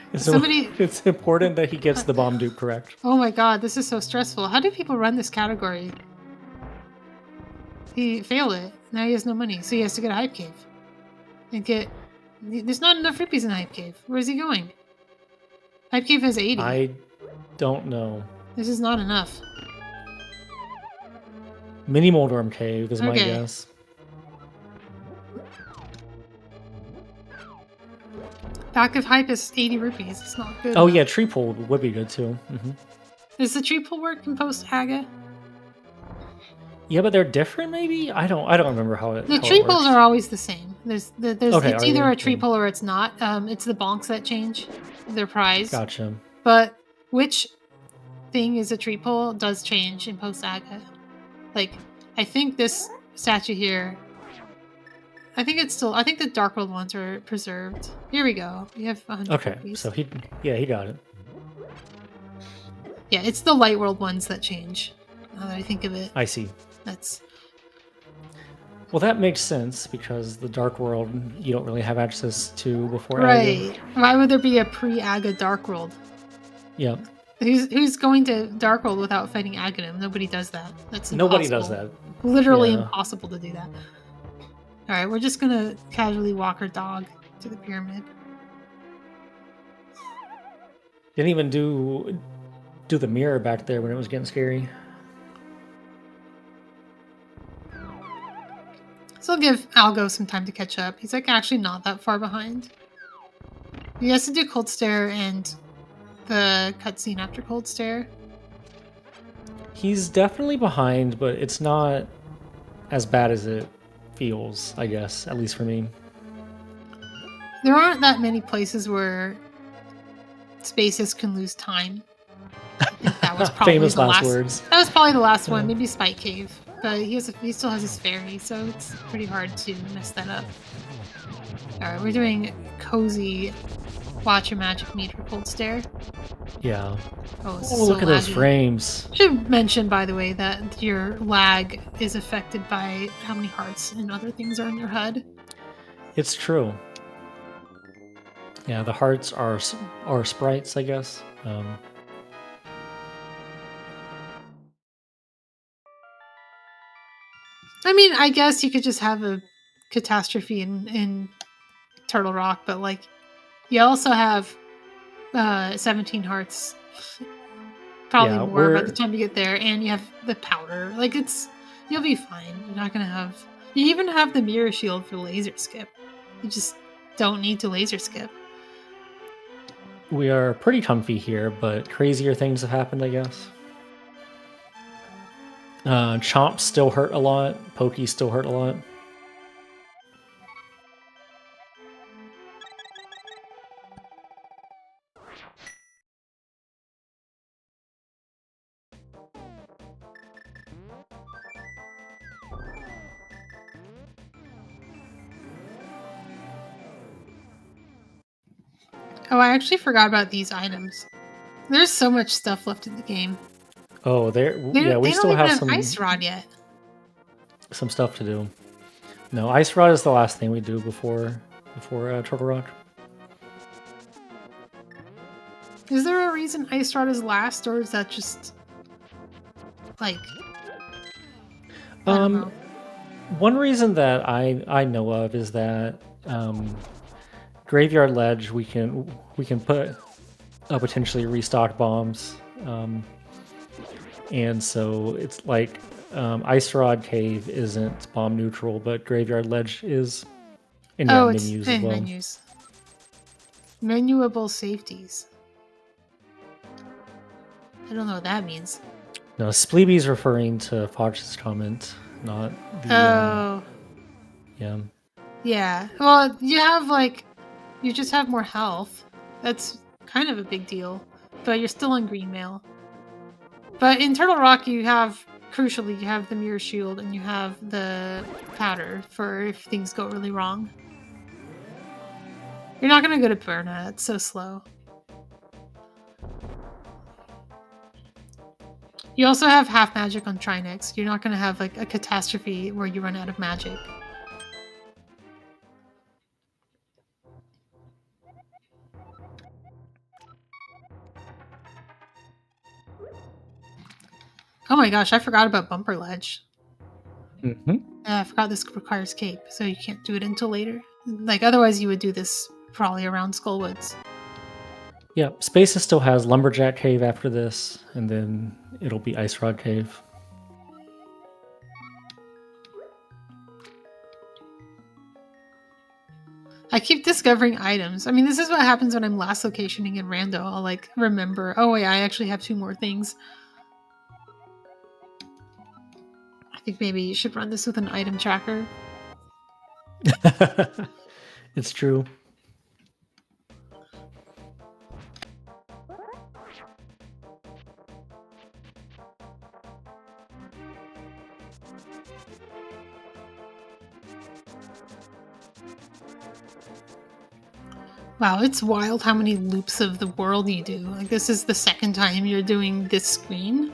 it's important that he gets the bomb dupe correct.
Oh my god, this is so stressful. How do people run this category? He failed it. Now he has no money, so he has to get a hype cave. And there's not enough rupees in Hype Cave. Where's he going? Hype Cave has 80.
I don't know.
This is not enough.
Mini Moldorm Cave is my guess.
Back of Hype is 80 rupees. It's not good.
Oh yeah, Tree Pull would be good too.
Does the Tree Pull work in Post Aga?
Yeah, but they're different maybe? I don't remember how it
The Tree Pulls are always the same. It's either a Tree Pull or it's not. It's the bonks that change their prize.
Gotcha.
But which thing is a Tree Pull does change in Post Aga. Like, I think this statue here, I think the Dark World ones are preserved. Here we go. We have 100 rupees.
So he got it.
Yeah, it's the Light World ones that change. Now that I think of it.
I see.
Well,
that makes sense because the Dark World you don't really have access to before
right.
Aga.
Why would there be a pre-Aga Dark World?
Yep.
Who's going to Dark World without fighting Aghanim? Nobody does that. That's impossible.
Nobody does that.
Literally impossible to do that. Alright, we're just gonna casually walk our dog to the pyramid.
Didn't even do the mirror back there when it was getting scary.
So I'll give Algo some time to catch up. He's like actually not that far behind. He has to do Cold Stare and the cutscene after Cold Stare.
He's definitely behind, but it's not as bad as it feels, I guess, at least for me.
There aren't that many places where Spaces can lose time. I think that was probably
Famous
the
last words.
That was probably the last one.
Yeah.
Maybe Spike Cave, but he still has his fairy, so it's pretty hard to mess that up. All right, we're doing cozy. Watch your magic meter Cold Stare.
Yeah.
Oh,
Look at those frames.
Should mention, by the way, that your lag is affected by how many hearts and other things are in your HUD.
It's true. Yeah, the hearts are sprites, I guess.
I mean, I guess you could just have a catastrophe in Turtle Rock, but like, you also have 17 hearts. Probably more by the time you get there, and you have the powder. Like, you'll be fine. You're not gonna have. You even have the mirror shield for laser skip. You just don't need to laser skip.
We are pretty comfy here, but crazier things have happened, I guess. Chomp still hurt a lot. Pokey still hurt a lot.
Oh, I actually forgot about these items. There's so much stuff left in the game.
Oh, we still have some
ice rod yet.
Some stuff to do. No, ice rod is the last thing we do before Turtle Rock.
Is there a reason ice rod is last, or is that just like?
One reason that I know of is that Graveyard Ledge we can put potentially restock bombs, and so it's like Ice Rod Cave isn't bomb neutral, but Graveyard Ledge is. And menus as well.
Menus. Menuable safeties. I don't know what that means.
No, Spleeby's referring to Fox's comment, not the. Yeah.
Yeah. Well, you just have more health. That's kind of a big deal. But you're still on green mail. But in Turtle Rock, crucially, you have the mirror shield and you have the powder for if things go really wrong. You're not going to go to Burna. It's so slow. You also have half magic on Trinex. You're not going to have like a catastrophe where you run out of magic. Oh my gosh, I forgot about Bumper Ledge.
Mm-hmm.
I forgot this requires cape, so you can't do it until later. Like, otherwise you would do this probably around Skullwoods.
Yeah, Spaces still has Lumberjack Cave after this, and then it'll be Ice Rod Cave.
I keep discovering items. I mean, this is what happens when I'm last locationing in Rando. I'll like remember, oh wait, I actually have 2 more things. I think maybe you should run this with an item tracker.
It's true.
Wow, it's wild how many loops of the world you do. Like, this is the second time you're doing this screen.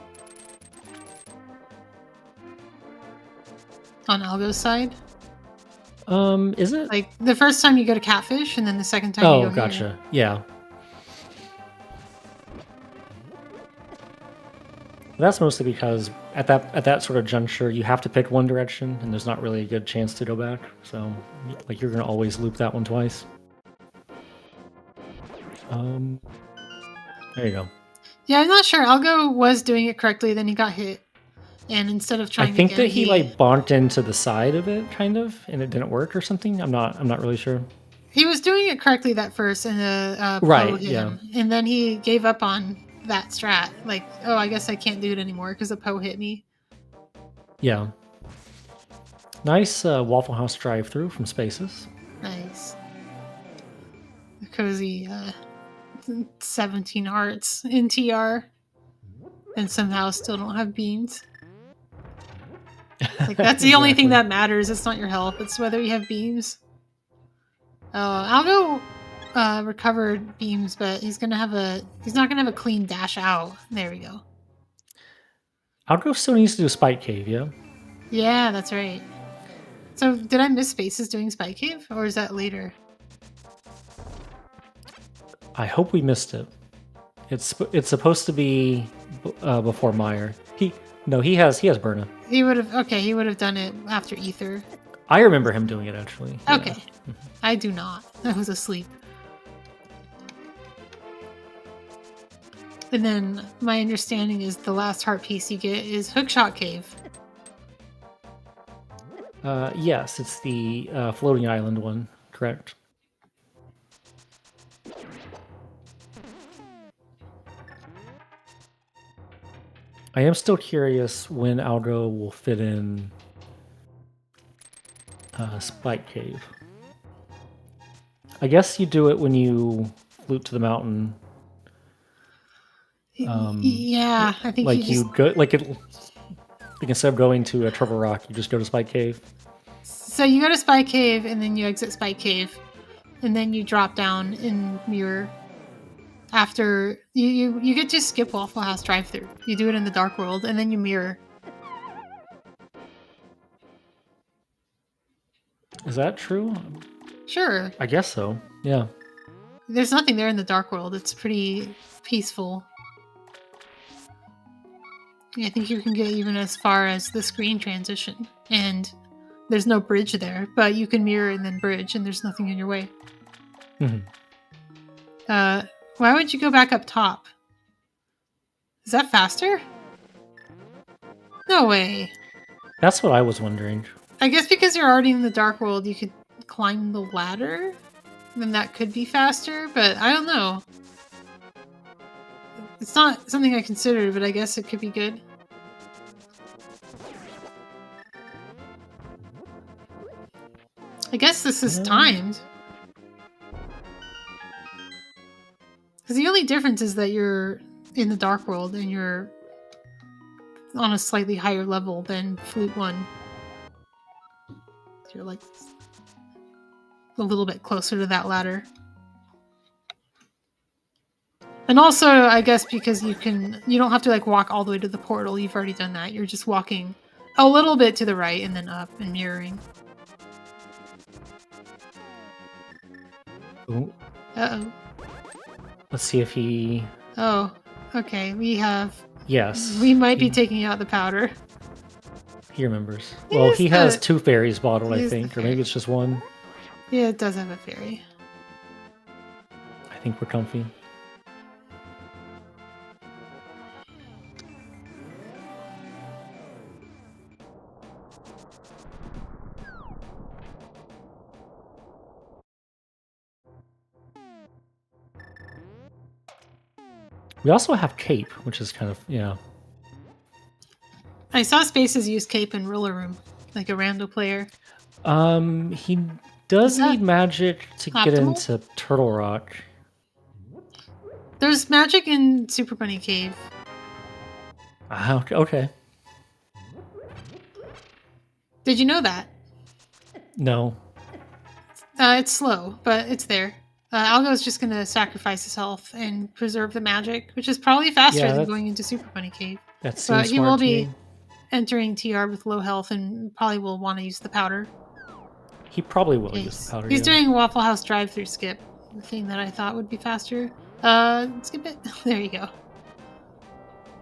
On Algo's side.
Is it?
Like, the first time you go to Catfish, and then the second time you go
gotcha.
Here.
Yeah. That's mostly because at that sort of juncture, you have to pick one direction, and there's not really a good chance to go back. So, like, you're gonna always loop that one twice. There you go.
Yeah, I'm not sure. Algo was doing it correctly, then he got hit. And instead of trying
I think
again,
that he like bonked into the side of it, kind of, and it didn't work or something. I'm not really sure.
He was doing it correctly that first, and the
Right,
Poe hit
yeah.
him. And then he gave up on that strat. Like, oh, I guess I can't do it anymore because the Poe hit me.
Yeah. Nice Waffle House drive-through from Spaces.
Nice. The cozy 17 hearts in TR. And somehow still don't have beans. Like, that's the only thing that matters. It's not your health. It's whether you have beams. Algo recovered beams, but he's not gonna have a clean dash out. There we go.
Algo still needs to do Spike Cave, yeah?
Yeah, that's right. So did I miss Spaces doing Spike Cave, or is that later?
I hope we missed it. It's supposed to be before Meyer. He has Burna.
He would have done it after Ether.
I remember him doing it actually.
Okay.
Yeah.
I do not. I was asleep. And then my understanding is the last heart piece you get is Hookshot Cave.
Yes, it's the floating island one, correct? I am still curious when Algo will fit in Spike Cave. I guess you do it when you loop to the mountain.
Yeah, I think
like instead of going to a Turtle Rock, you just go to Spike Cave.
So you go to Spike Cave and then you exit Spike Cave, and then you drop down in Mirror. After you get to skip Waffle House drive-thru. You do it in the Dark World, and then you mirror.
Is that true?
Sure.
I guess so. Yeah.
There's nothing there in the Dark World. It's pretty peaceful. I think you can get even as far as the screen transition, and there's no bridge there, but you can mirror and then bridge, and there's nothing in your way.
Mm-hmm.
Why would you go back up top? Is that faster? No way.
That's what I was wondering.
I guess because you're already in the Dark World, you could climb the ladder? Then that could be faster, but I don't know. It's not something I considered, but I guess it could be good. I guess this is timed. Because the only difference is that you're in the Dark World and you're on a slightly higher level than Flute 1. So you're like a little bit closer to that ladder. And also, I guess because you don't have to like walk all the way to the portal. You've already done that. You're just walking a little bit to the right and then up and mirroring.
Ooh.
Uh-oh.
Let's see if he...
Oh, okay.
Yes.
We might be taking out the powder.
He remembers. Well, he has 2 fairies bottled, I think. Or maybe it's just 1.
Yeah, it does have a fairy.
I think we're comfy. We also have Cape, which is kind of, yeah.
I saw Spaces use Cape in Roller Room, like a rando player.
He does need magic to get
optimal?
into Turtle Rock.
There's magic in Super Bunny Cave.
Okay.
Did you know that?
No.
It's slow, but it's there. Algo's just going to sacrifice his health and preserve the magic, which is probably faster than going into Super Bunny Cave.
That seems
But he will
smart to
be
me.
entering TR with low health and probably will want to use the powder.
He probably will use the powder.
He's doing Waffle House drive-through skip, the thing that I thought would be faster. Skip it. There you go.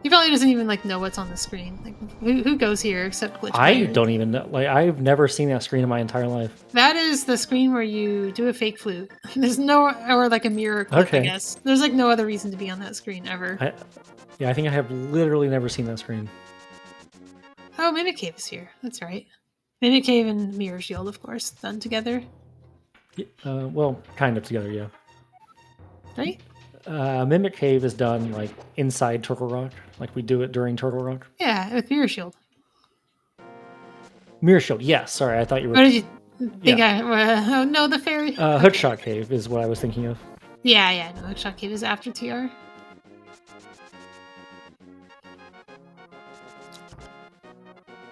He probably doesn't even like know what's on the screen. Like who goes here except glitch
I
players?
don't even know. Like, I've never seen that screen in my entire life.
That is the screen where you do a fake flute. There's no, or like a mirror clip, I
Okay.
guess. There's like no other reason to be on that screen ever.
I think I have literally never seen that screen.
Oh, Mimic Cave is here. That's right. Mimic Cave and Mirror Shield, of course, done together.
Well, kind of together, yeah.
Right?
Mimic Cave is done like inside Turtle Rock, like we do it during Turtle Rock.
Yeah, with Mirror Shield.
Mirror Shield, yes. Sorry, I thought you were.
What did you think? Oh no, the fairy.
Hookshot Cave is what I was thinking of.
Yeah. No, Hookshot Cave is after TR.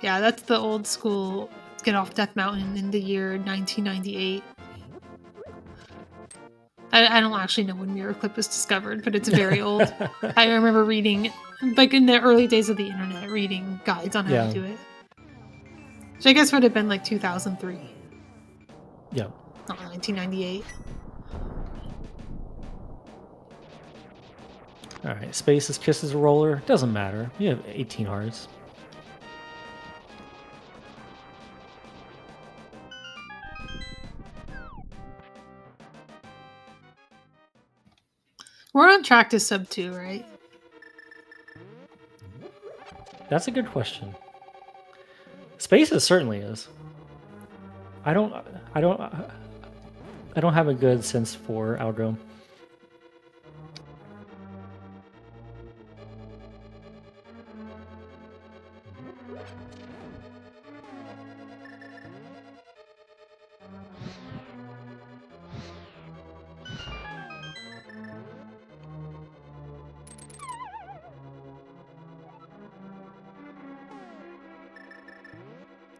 Yeah, that's the old school Get Off Death Mountain in the year 1998. I don't actually know when Mirror Clip was discovered, but it's very old. I remember reading, like in the early days of the internet, reading guides on how to do it. Which I guess would have been like 2003.
Yeah.
Not 1998.
Alright, Space's Kisses a Roller. Doesn't matter. You have 18 hearts.
We're on track to sub 2, right?
That's a good question. Spaces certainly is. I don't have a good sense for Algo.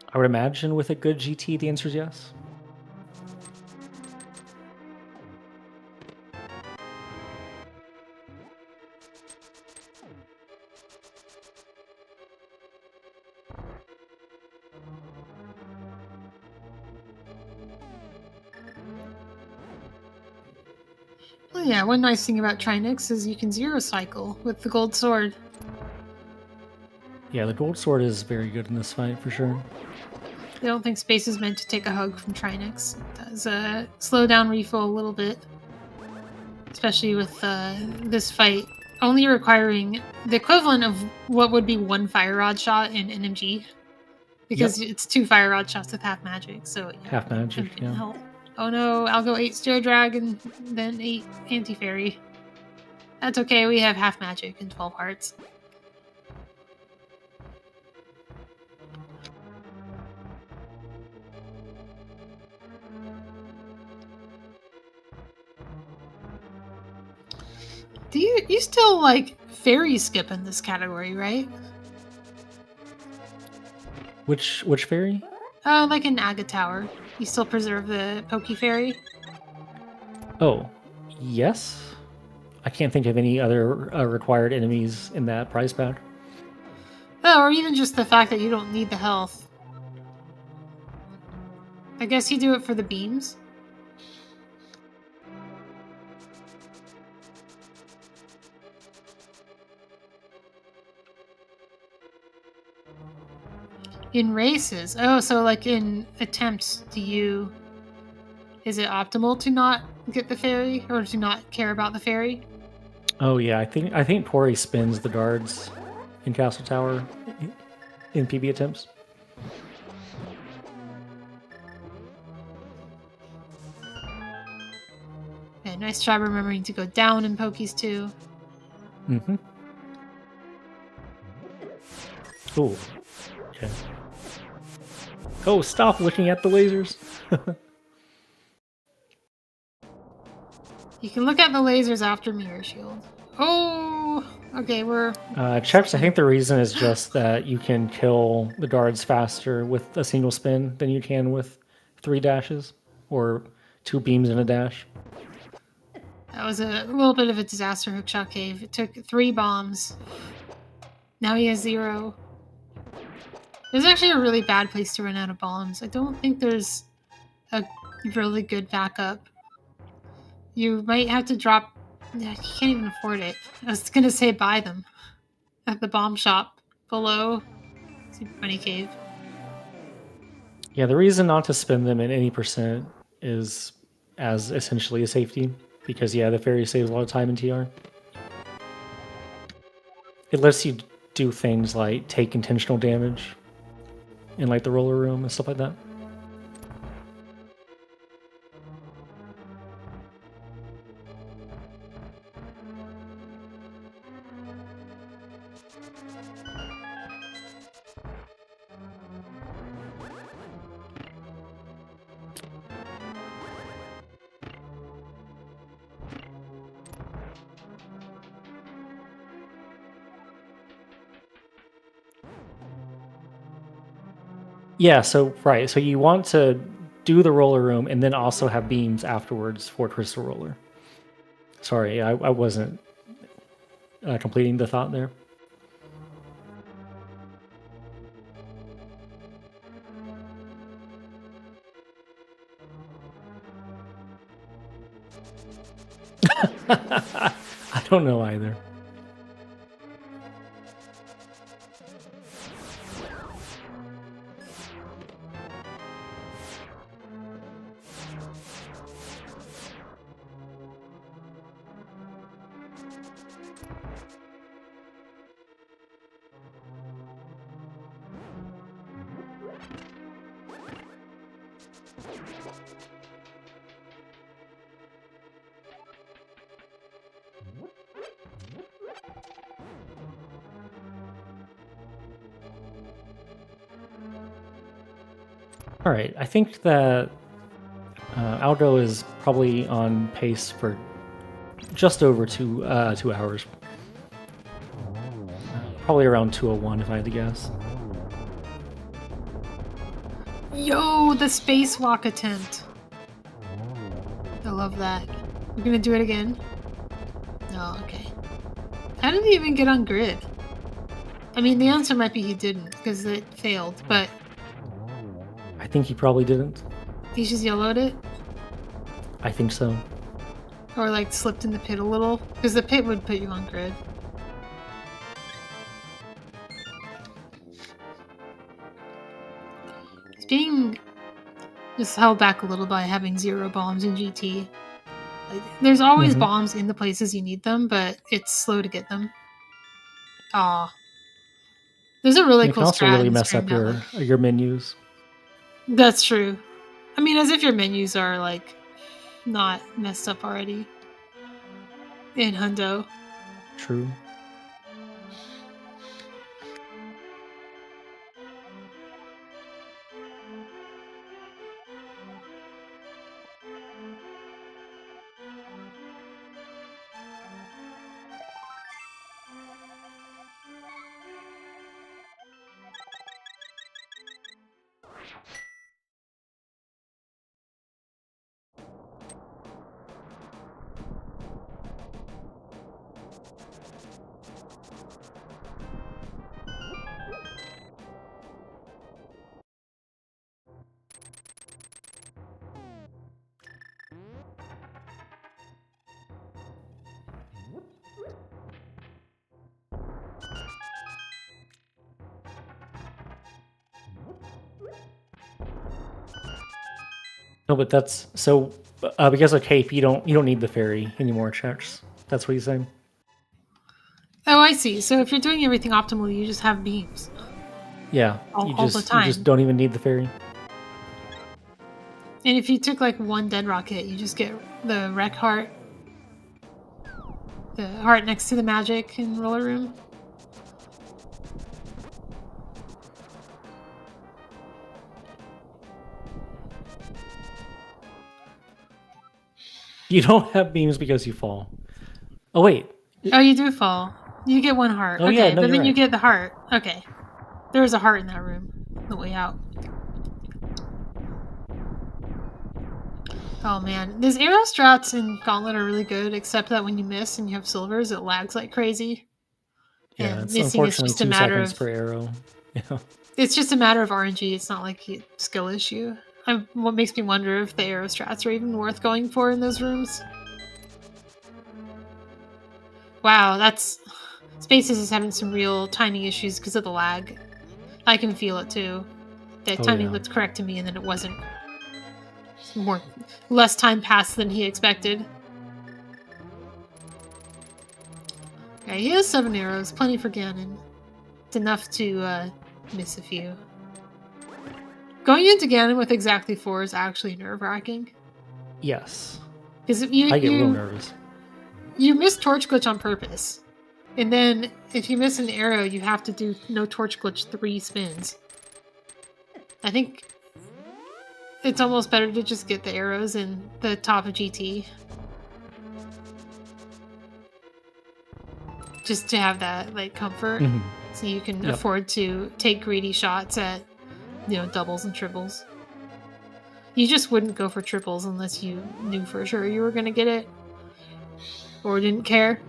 I would imagine with a good GT, the answer is yes.
Well, yeah, one nice thing about Trinix is you can zero cycle with the gold sword.
Yeah, the gold sword is very good in this fight for sure.
I don't think Space is meant to take a hug from Trinix. It does slow down refill a little bit. Especially with this fight only requiring the equivalent of what would be one fire rod shot in NMG. Because it's 2 fire rod shots with half magic, so
half magic, yeah.
Help. Oh no, Algo 8 Steel Drag and then 8 Anti-Fairy. That's okay, we have half magic and 12 hearts. Do you still like fairy skip in this category, right?
Which fairy?
Like in Aga Tower. You still preserve the Poke Fairy?
Oh, yes. I can't think of any other required enemies in that prize pack.
Oh, or even just the fact that you don't need the health. I guess you do it for the beams. In races? Oh, so like in attempts, is it optimal to not get the fairy or to not care about the fairy?
Oh yeah, I think Pori spins the guards in Castle Tower in PB attempts.
Yeah, nice job remembering to go down in Pokies too.
Mm-hmm. Ooh. Okay. Oh, stop looking at the lasers.
You can look at the lasers after Mirror Shield. Oh, okay, we're...
Cheps, I think the reason is just that you can kill the guards faster with a single spin than you can with 3 dashes, or 2 beams and a dash.
That was a little bit of a disaster, Hookshot Cave. It took 3 bombs. Now he has 0. There's actually a really bad place to run out of bombs. I don't think there's a really good backup. You might have to drop... You can't even afford it. I was gonna say buy them. at the bomb shop below Super Bunny Cave.
Yeah, the reason not to spend them at any percent is as essentially a safety, because yeah, the fairy saves a lot of time in TR. It lets you do things like take intentional damage in like the roller room and stuff like that. Yeah, so right, so you want to do the roller room and then also have beams afterwards for Crystal Roller. Sorry, I wasn't completing the thought there. I don't know either. All right, I think that Algo is probably on pace for just over 2 hours. Probably around 2:01 if I had to guess.
Yo, the spacewalk attempt. I love that. We're gonna do it again? No, okay. How did he even get on grid? I mean, the answer might be he didn't, because it failed, but
I think he probably didn't.
he just yellowed it?
I think so.
Or like slipped in the pit a little? Because the pit would put you on grid. He's being just held back a little by having 0 bombs in GT. Like, there's always bombs in the places you need them, but it's slow to get them. Aw. There's a really
You
cool
can also
strat
really
in the
mess
stream
up
now.
your menus.
That's true. I mean, as if your menus are like not messed up already in Hundo.
True. No, but that's so because of cape, you don't need the fairy anymore, checks. That's what he's saying.
Oh, I see. So if you're doing everything optimally, you just have beams.
Yeah,
all the
you
time.
just don't even need the fairy.
And if you took like 1 dead rocket, you just get the wreck heart. The heart next to the magic in roller room.
You don't have beams because you fall. Oh wait.
Oh, you do fall. You get 1 heart.
Oh,
okay,
yeah, no,
but then
you're
you
right.
get the heart. Okay. There was a heart in that room. The way out. Oh man. These arrow strats in Gauntlet are really good, except that when you miss and you have silvers, it lags like crazy.
Yeah,
And
it's
missing is
unfortunately
just a
2
matter
seconds
of
per arrow. Yeah.
It's just a matter of RNG. It's not like a skill issue. What makes me wonder if the arrow strats are even worth going for in those rooms. Wow, that's Spaces is having some real timing issues because of the lag. I can feel it too. The timing looked correct to me, and then it wasn't. Less time passed than he expected. Okay, he has 7 arrows, plenty for Ganon. It's enough to miss a few. Going into Ganon with exactly 4 is actually nerve-wracking.
Yes.
Because I
get real nervous.
You miss Torch Glitch on purpose. And then if you miss an arrow, you have to do no Torch Glitch 3 spins. I think it's almost better to just get the arrows in the top of GT. Just to have that like comfort. So you can afford to take greedy shots at, you know, doubles and triples. You just wouldn't go for triples unless you knew for sure you were going to get it. Or didn't care.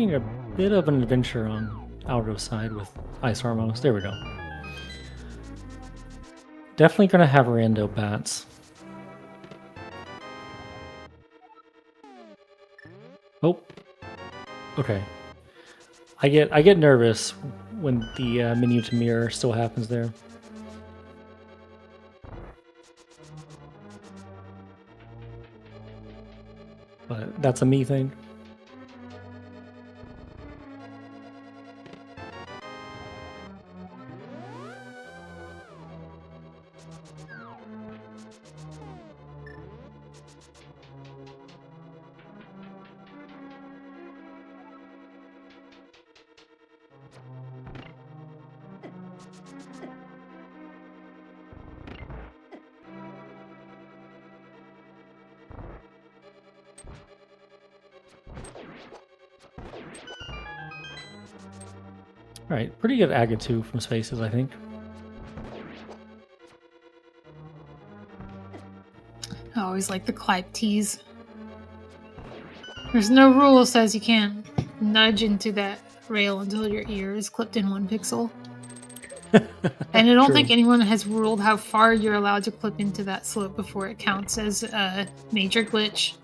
A bit of an adventure on Algo's side with Ice Armos. There we go. Definitely gonna have rando bats. Oh, okay. I get nervous when the menu to mirror still happens there. But that's a me thing. Alright, pretty good Aga 2 from Spaces, I think.
I always like the Clipe tease. There's no rule that says you can't nudge into that rail until your ear is clipped in 1 pixel. And I don't think anyone has ruled how far you're allowed to clip into that slope before it counts as a major glitch.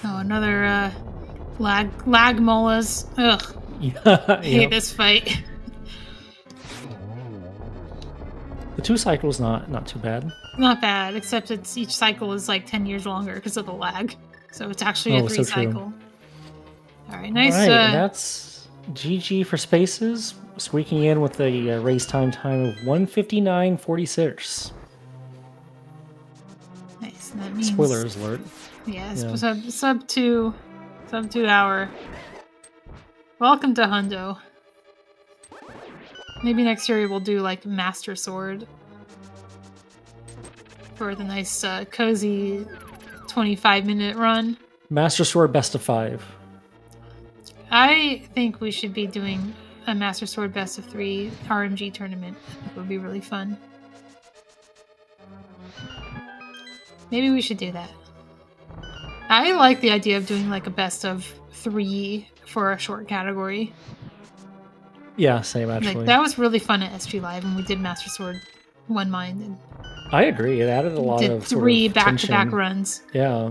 Oh, another lag molas. Ugh. I hate this fight.
The 2 cycles not too bad.
Not bad, except each cycle is like 10 years longer because of the lag. So it's actually a 3 cycle. Alright, nice.
Alright, and that's GG for Spaces, squeaking in with a race time of 1:59:46.
Nice. And that means
spoilers alert.
Yes, yeah. Sub 2 hour. Welcome to Hundo. Maybe next year we'll do like Master Sword for the nice cozy 25-minute run.
Master Sword best of 5.
I think we should be doing a Master Sword best of 3 RMG tournament. I think it would be really fun. Maybe we should do that. I like the idea of doing like a best of 3 for a short category.
Yeah, same actually.
Like, that was really fun at SG Live when we did Master Sword One Mind and
I agree. It added a lot
did
of
3
sort of
back-to-back
tension.
runs.
Yeah.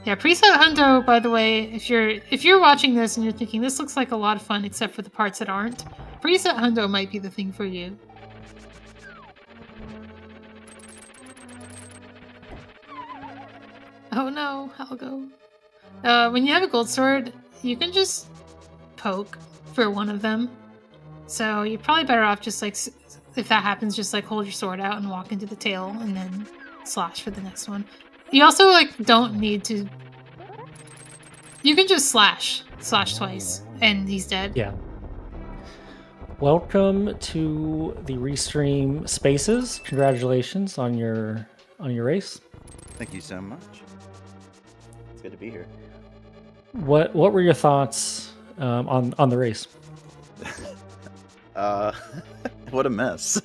Yeah, preset hundo, by the way, if you're watching this and you're thinking this looks like a lot of fun except for the parts that aren't, preset hundo might be the thing for you. Oh no, Algo. When you have a gold sword, you can just poke for one of them. So you're probably better off just like, if that happens, just like hold your sword out and walk into the tail and then slash for the next one. You also like don't need to. You can just slash twice, and he's dead.
Yeah. Welcome to the restream Spaces. Congratulations on your race.
Thank you so much. It's good to be here.
What were your thoughts on the race?
What a mess.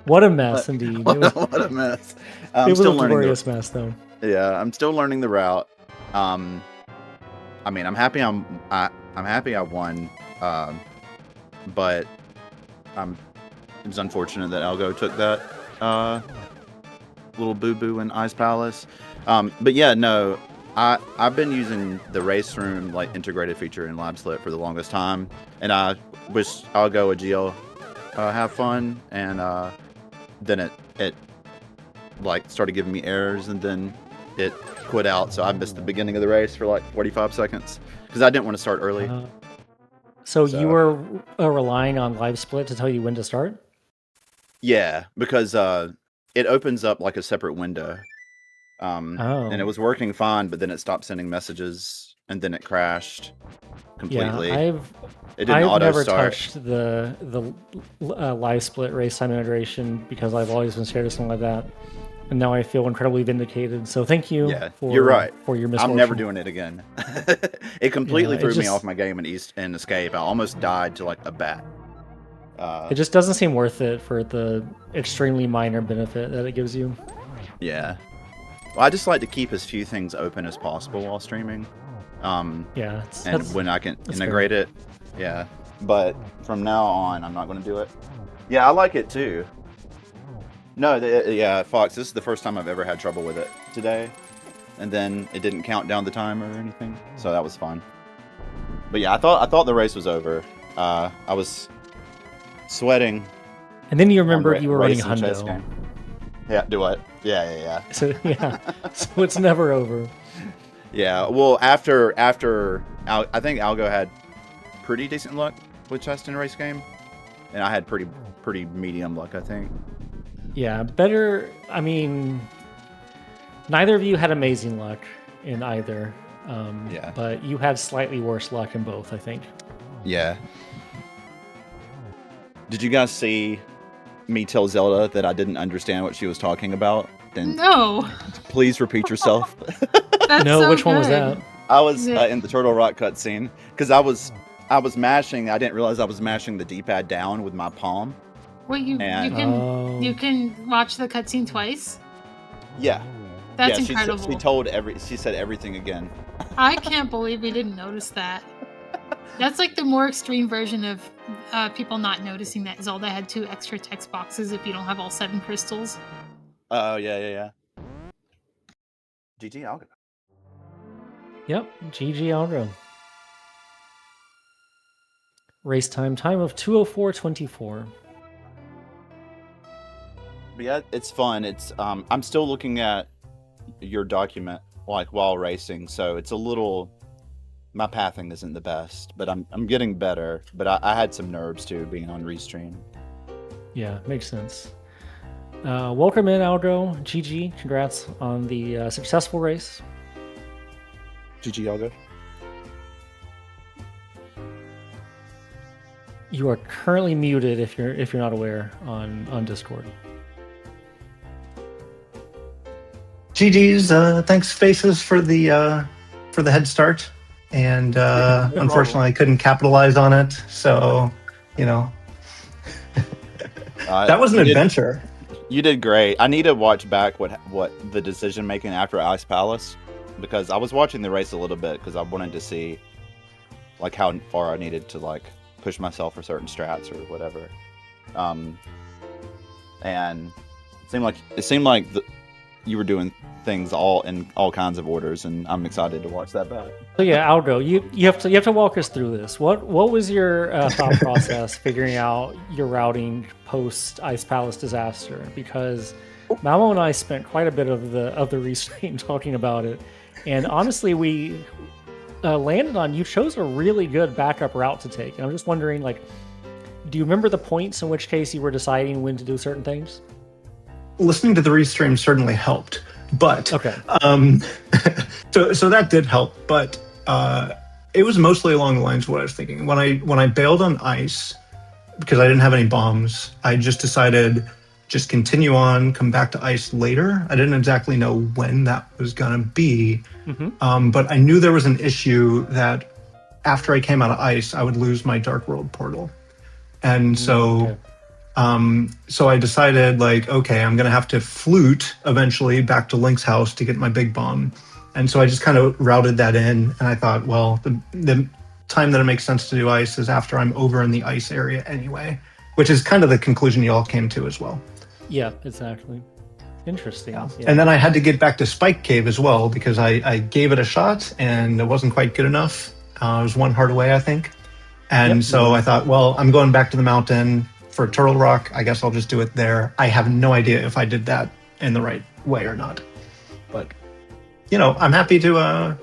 What a mess, indeed.
What a mess.
It was a glorious mess, though.
Yeah, I'm still learning the route. I mean, I'm happy I'm happy I won. But it was unfortunate that Algo took that little boo-boo in Ice Palace. But yeah, no, I've been using the race room like integrated feature in LabSlit for the longest time, and I wish Algo a GL have fun, and then it like started giving me errors, and then it quit out, so I missed the beginning of the race for like 45 seconds because I didn't want to start early.
So you were relying on LiveSplit to tell you when to start?
Yeah, because it opens up like a separate window. And it was working fine, but then it stopped sending messages, and then it crashed completely.
Yeah,
it didn't
I've never
auto-start.
touched the LiveSplit race time integration because I've always been scared of something like that. And now I feel incredibly vindicated. So thank you.
Yeah, you're right.
For your misfortune.
I'm never doing it again. It completely threw me
just
off my game in Escape. I almost died to like a bat.
It just doesn't seem worth it for the extremely minor benefit that it gives you.
Yeah. Well, I just like to keep as few things open as possible while streaming.
Yeah.
And when I can integrate it, yeah. But from now on, I'm not going to do it. Yeah, I like it too. No, yeah, Fox, this is the first time I've ever had trouble with it today. And then it didn't count down the time or anything, so that was fun. But yeah, I thought the race was over. I was sweating.
And then you remember you were running hundo.
Yeah, do what? Yeah.
So yeah, so it's never over.
Yeah, well, after I think Algo had pretty decent luck with chest in a race game, and I had pretty medium luck, I think.
Yeah, better. I mean, neither of you had amazing luck in either.
Yeah.
But you had slightly worse luck in both, I think.
Yeah. Did you guys see me tell Zelda that I didn't understand what she was talking about? Then
no.
Please repeat yourself.
That's
no,
so
which one was
good.
that?
I was in the Turtle Rock cutscene because I was mashing. I didn't realize I was mashing the D-pad down with my palm.
Wait, you can watch the cutscene twice?
Yeah.
That's incredible.
She said everything again.
I can't believe we didn't notice that. That's like the more extreme version of people not noticing that Zelda had 2 extra text boxes if you don't have all 7 crystals.
Oh, yeah. GG Algo.
Yep, GG Algo. Race time of 2:04:24.
But yeah, it's fun. It's I'm still looking at your document like while racing, so it's a little. My pathing isn't the best, but I'm getting better. But I had some nerves too being on restream.
Yeah, makes sense. Welcome in, Algo. GG. Congrats on the successful race.
GG, Algo.
You are currently muted if you're not aware on Discord.
GG's. Thanks, Faces, for the head start, and unfortunately, I couldn't capitalize on it. So, that was an adventure.
You did great. I need to watch back what the decision making after Ice Palace, because I was watching the race a little bit because I wanted to see like how far I needed to like push myself for certain strats or whatever. And it seemed like you were doing things all in all kinds of orders, and I'm excited to watch that back.
So yeah, Algo, you have to walk us through this. What was your thought process figuring out your routing post Ice Palace disaster? Because Malmo and I spent quite a bit of the restraint talking about it, and honestly, we landed on you chose a really good backup route to take. And I'm just wondering, like, do you remember the points in which case you were deciding when to do certain things?
Listening to the restream certainly helped, but
okay.
So that did help, but it was mostly along the lines of what I was thinking. When I bailed on ice because I didn't have any bombs, I just decided just continue on, come back to ice later. I didn't exactly know when that was gonna be, but I knew there was an issue that after I came out of ice, I would lose my Dark World portal, and so.
Okay.
So I decided, like, okay, I'm going to have to flute eventually back to Link's house to get my big bomb. And so I just kind of routed that in. And I thought, well, the time that it makes sense to do ice is after I'm over in the ice area anyway, which is kind of the conclusion you all came to as well.
Yeah, exactly. Interesting.
Yeah.
Yeah.
And then I had to get back to Spike Cave as well because I gave it a shot and it wasn't quite good enough. It was one heart away, I think. And so I thought, well, I'm going back to the mountain for Turtle Rock. I guess I'll just do it there. I have no idea if I did that in the right way or not. But, I'm happy to,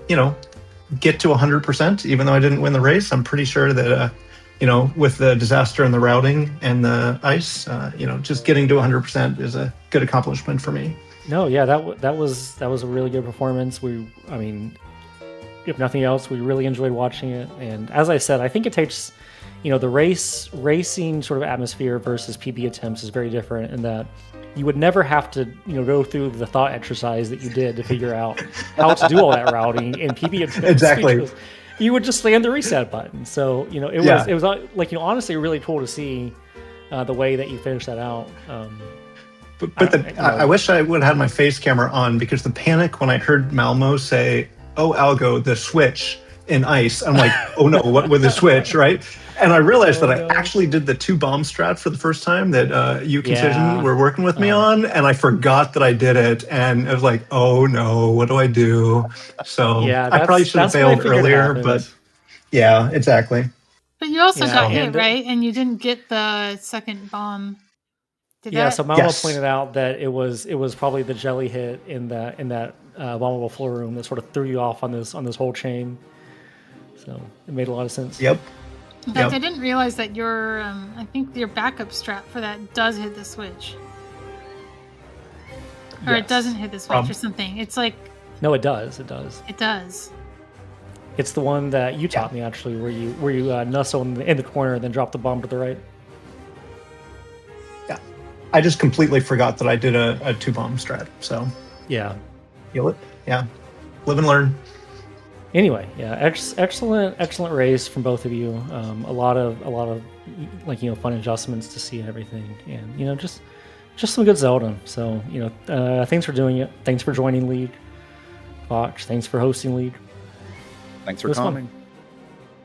get to 100%, even though I didn't win the race. I'm pretty sure that, with the disaster and the routing and the ice, just getting to 100% is a good accomplishment for me.
No, yeah, that was a really good performance. If nothing else, we really enjoyed watching it. And as I said, I think it takes... the racing sort of atmosphere versus PB attempts is very different in that you would never have to, go through the thought exercise that you did to figure out how to do all that routing in PB attempts.
Exactly.
You would just slam the reset button. So, it was like, honestly really cool to see the way that you finished that out.
I wish I would have had my face camera on because the panic when I heard Malmo say, "Oh, Algo, the switch in ice." I'm like, "Oh no, what with the switch?" Right? And I realized that I actually did the 2 bomb strat for the first time that you Concision were working with me on, and I forgot that I did it, and I was like, "Oh no, what do I do?" So I probably should have failed earlier, but yeah, exactly.
But you also got hit, right? And you didn't get the second bomb.
So Malmo pointed out that it was probably the jelly hit in that vulnerable floor room that sort of threw you off on this whole chain. So it made a lot of sense.
Yep.
In fact, I didn't realize that I think your backup strat for that does hit the switch. Or it doesn't hit the switch or something. It's like...
No, it does. It does.
It does.
It's the one that you taught me, actually, where you nuzzle in the corner and then drop the bomb to the right.
Yeah. I just completely forgot that I did a 2-bomb strat, so...
Yeah.
Feel it? Yeah. Live and learn.
Anyway, yeah, excellent race from both of you. A lot of fun adjustments to see and everything, and just some good Zelda. So thanks for doing it. Thanks for joining League, Fox. Thanks for hosting League.
Thanks for coming.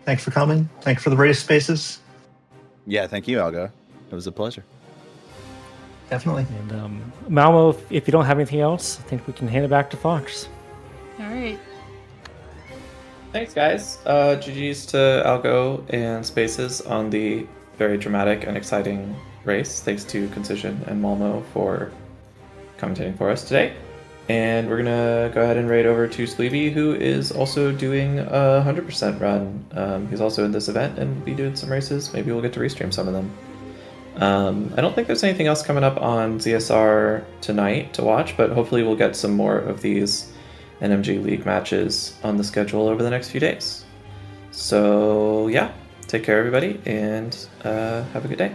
Thanks for coming. Thanks for the race spaces.
Yeah, thank you, Algo. It was a pleasure.
Definitely.
And Malmo, if you don't have anything else, I think we can hand it back to Fox.
All right.
Thanks, guys. GG's to Algo and Spaces on the very dramatic and exciting race. Thanks to Concision and Malmo for commentating for us today. And we're going to go ahead and raid over to Sleevey, who is also doing a 100% run. He's also in this event and be doing some races. Maybe we'll get to restream some of them. I don't think there's anything else coming up on ZSR tonight to watch, but hopefully we'll get some more of these NMG League matches on the schedule over the next few days. So yeah, take care everybody, and have a good day.